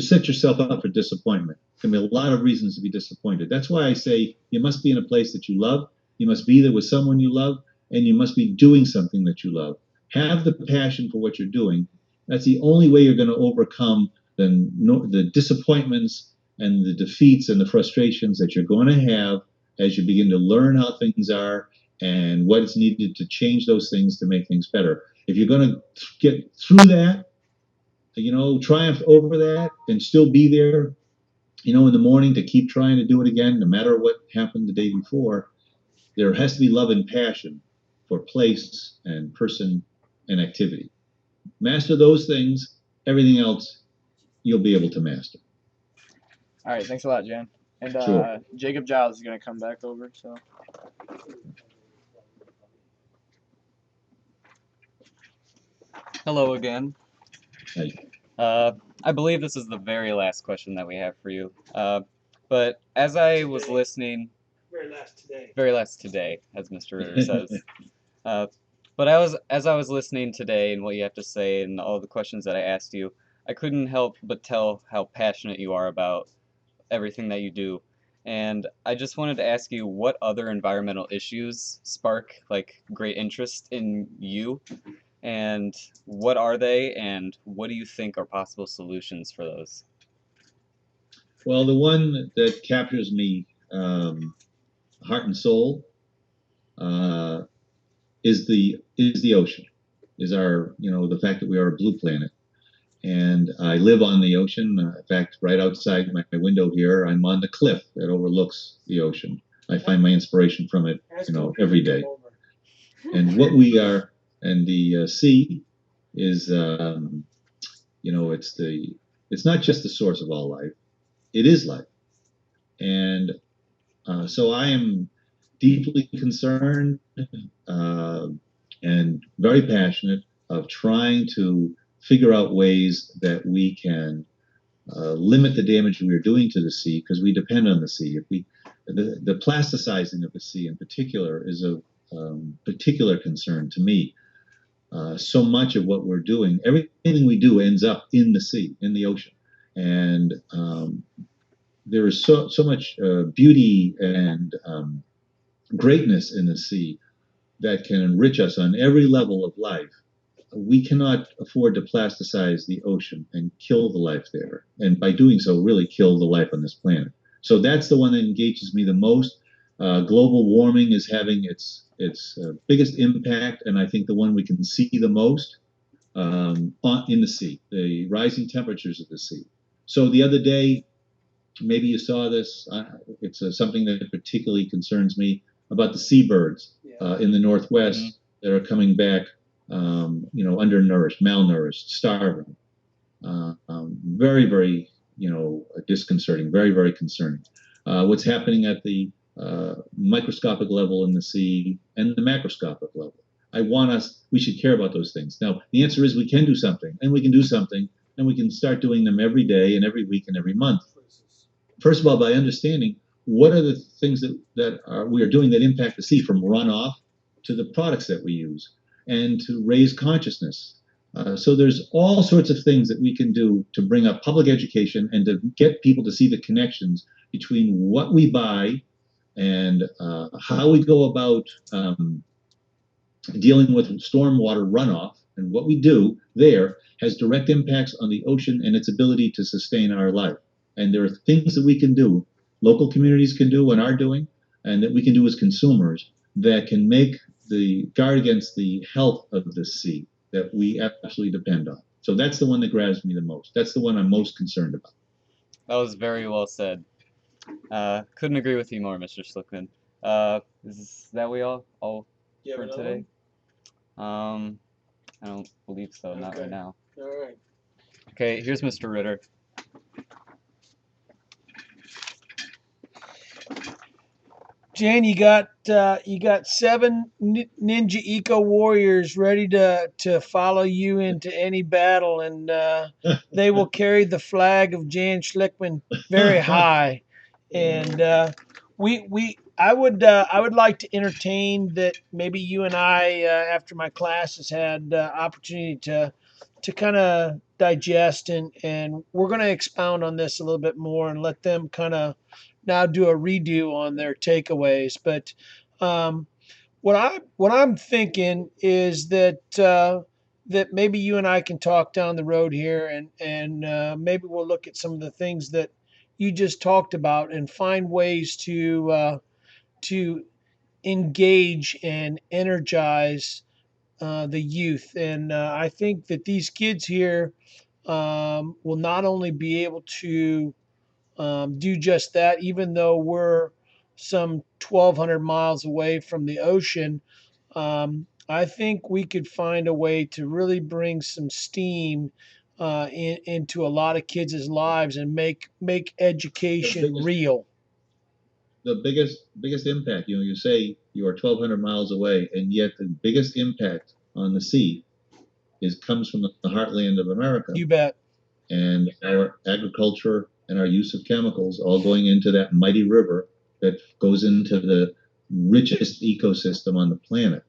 set yourself up for disappointment. There can be a lot of reasons to be disappointed. That's why I say you must be in a place that you love, you must be there with someone you love, and you must be doing something that you love. Have the passion for what you're doing. That's the only way you're going to overcome the disappointments and the defeats and the frustrations that you're going to have as you begin to learn how things are and what is needed to change those things to make things better. If you're going to get through that, triumph over that and still be there, in the morning to keep trying to do it again, no matter what happened the day before, there has to be love and passion for place and person and activity. Master those things, everything else you'll be able to master.
All right, thanks a lot, Jan. And
Sure.
Jacob Giles is going to come back over. So.
Hello again.
Hey.
I believe this is the very last question that we have for you. But as I was listening, very last today, as Mr. Ritter says. But as I was listening today and what you have to say and all the questions that I asked you, I couldn't help but tell how passionate you are about everything that you do. And I just wanted to ask you what other environmental issues spark like great interest in you, and what are they, and what do you think are possible solutions for those?
Well, the one that captures me heart and soul is the ocean, is our the fact that we are a blue planet. And I live on the ocean. In fact, right outside my window here, I'm on the cliff that overlooks the ocean. I find my inspiration from it, every day. And what we are, and the sea is, it's not just the source of all life; it is life. And so I am deeply concerned and very passionate of trying to figure out ways that we can limit the damage we are doing to the sea, because we depend on the sea. The plasticizing of the sea in particular is a particular concern to me. So much of what we're doing, everything we do ends up in the sea, in the ocean. And there is so much beauty and greatness in the sea that can enrich us on every level of life. We cannot afford to plasticize the ocean and kill the life there, and by doing so, really kill the life on this planet. So that's the one that engages me the most. Global warming is having its biggest impact, and I think the one we can see the most in the sea, the rising temperatures of the sea. So the other day, maybe you saw this. It's something that particularly concerns me about the seabirds in the Northwest that are coming back, undernourished, malnourished, starving. Very, very, disconcerting. Very, very concerning. What's happening at the microscopic level in the sea and the macroscopic level. We should care about those things. Now, the answer is we can do something, and we can do something, and we can start doing them every day and every week and every month. First of all, by understanding what are the things that we are doing that impact the sea, from runoff to the products that we use, and to raise consciousness. So there's all sorts of things that we can do to bring up public education and to get people to see the connections between what we buy and how we go about dealing with stormwater runoff, and what we do there has direct impacts on the ocean and its ability to sustain our life. And there are things that we can do, local communities can do and are doing, and that we can do as consumers that can make the guard against the health of the sea that we absolutely depend on. So that's the one that grabs me the most. That's the one I'm most concerned about.
That was very well said. Couldn't agree with you more, Mr. Schlickman. Is that we all
You have
for
another
today? I don't believe so. Not
Okay.
right now.
All right.
Okay, here's Mr. Ritter.
Jan, you got 7 ninja eco warriors ready to follow you into any battle, and they will carry the flag of Jan Schlichtmann very high. And I would like to entertain that maybe you and I, after my class has had opportunity to kind of digest, and we're going to expound on this a little bit more and let them kind of now do a redo on their takeaways. But um, what I'm thinking is that maybe you and I can talk down the road here, and maybe we'll look at some of the things that you just talked about and find ways to engage and energize the youth. And I think that these kids here will not only be able to do just that, even though we're some 1,200 miles away from the ocean. I think we could find a way to really bring some steam into a lot of kids' lives and make education real.
The biggest impact. You say you are 1,200 miles away, and yet the biggest impact on the sea comes from the heartland of America.
You bet.
And our agriculture and our use of chemicals all going into that mighty river that goes into the richest ecosystem on the planet.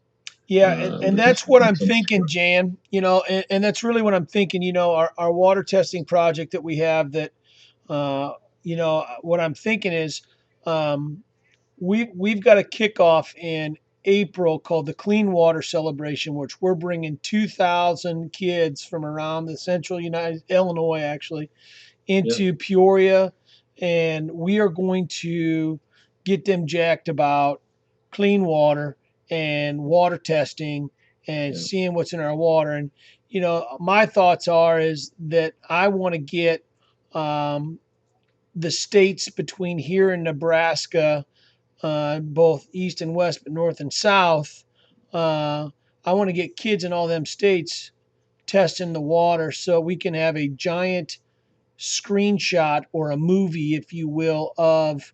Yeah, and that's what I'm thinking, Jan. And that's really what I'm thinking. Our water testing project that we have that, what I'm thinking is, we've got a kickoff in April called the Clean Water Celebration, which we're bringing 2,000 kids from around the central United Illinois actually into Peoria, and we are going to get them jacked about clean water and water testing and seeing what's in our water. And my thoughts are is that I want to get the states between here and Nebraska, both east and west, but north and south. I want to get kids in all them states testing the water so we can have a giant screenshot or a movie, if you will, of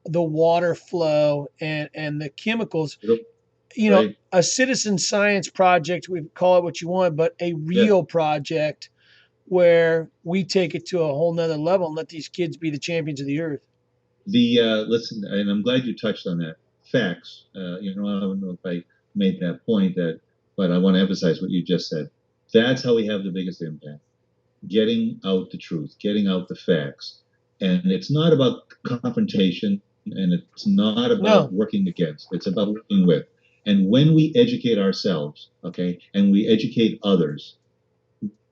the water flow and the chemicals.
Right.
A citizen science project, we call it what you want, but a real project where we take it to a whole nother level and let these kids be the champions of the earth.
Listen, and I'm glad you touched on that. Facts. I don't know if I made that point, but I want to emphasize what you just said. That's how we have the biggest impact. Getting out the truth, getting out the facts. And it's not about confrontation, and it's not about working against. It's about working with. And when we educate ourselves, okay, and we educate others,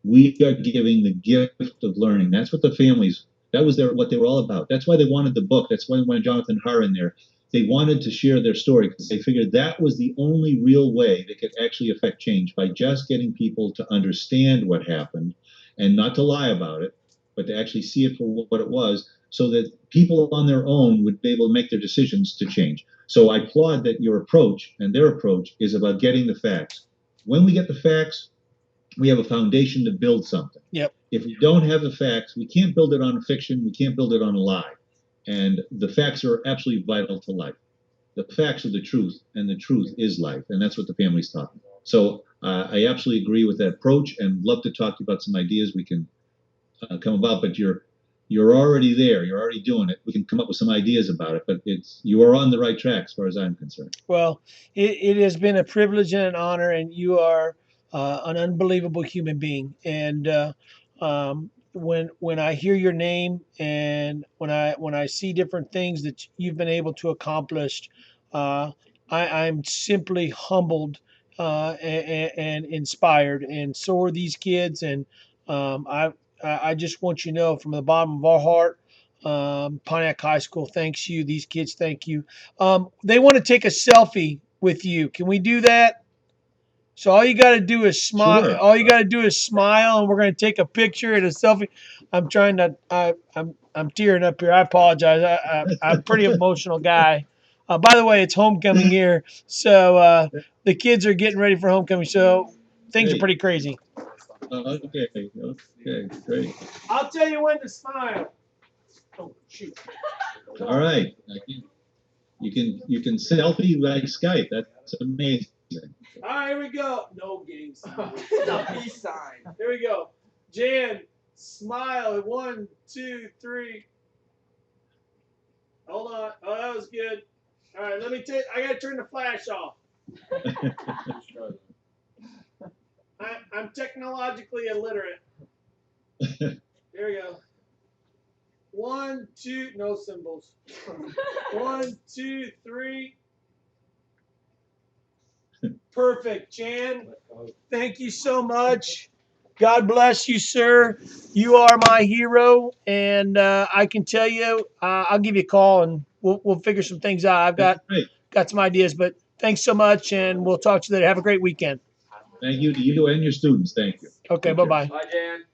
we are giving the gift of learning. That's what the families, that was what they were all about. That's why they wanted the book. That's why they wanted Jonathan Harr in there. They wanted to share their story because they figured that was the only real way they could actually affect change, by just getting people to understand what happened and not to lie about it, but to actually see it for what it was, so that people on their own would be able to make their decisions to change. So I applaud that your approach and their approach is about getting the facts. When we get the facts, we have a foundation to build something.
Yep.
If we don't have the facts, we can't build it on a fiction. We can't build it on a lie. And the facts are absolutely vital to life. The facts are the truth, and the truth is life. And that's what the family's taught me. So I absolutely agree with that approach, and love to talk to you about some ideas we can come about. But you're already there. You're already doing it. We can come up with some ideas about it, but you are on the right track as far as I'm concerned.
Well, it has been a privilege and an honor, and you are an unbelievable human being. And when I hear your name, and when I see different things that you've been able to accomplish, I'm simply humbled and inspired. And so are these kids. And I just want you to know, from the bottom of our heart, Pontiac High School thanks you. These kids thank you. They want to take a selfie with you. Can we do that? So all you got to do is smile.
Sure.
All you got to do is smile, and we're going to take a picture and a selfie. I'm trying to. I'm tearing up here. I apologize. I'm a pretty emotional guy. By the way, it's homecoming here, so the kids are getting ready for homecoming. So things are
Great.
pretty crazy.
Okay. Okay. Great.
I'll tell you when to smile. Oh shoot!
All right. You can selfie by Skype. That's amazing.
All right, here we go. No games.
The peace sign.
Here we go. Jan, smile. 1, 2, 3. Hold on. Oh, that was good. All right, let me take. I gotta turn the flash off. I'm technologically illiterate. Here we go. 1, 2. No symbols. 1, 2, 3. Perfect, Jan. Thank you so much. God bless you, sir. You are my hero, and I can tell you, I'll give you a call, and we'll figure some things out. I've
That's great.
got some ideas, but thanks so much, and we'll talk to you later. Have a great weekend.
Thank you to you and your students. Thank you.
Okay,
Take care.
bye-bye.
Bye, Jan.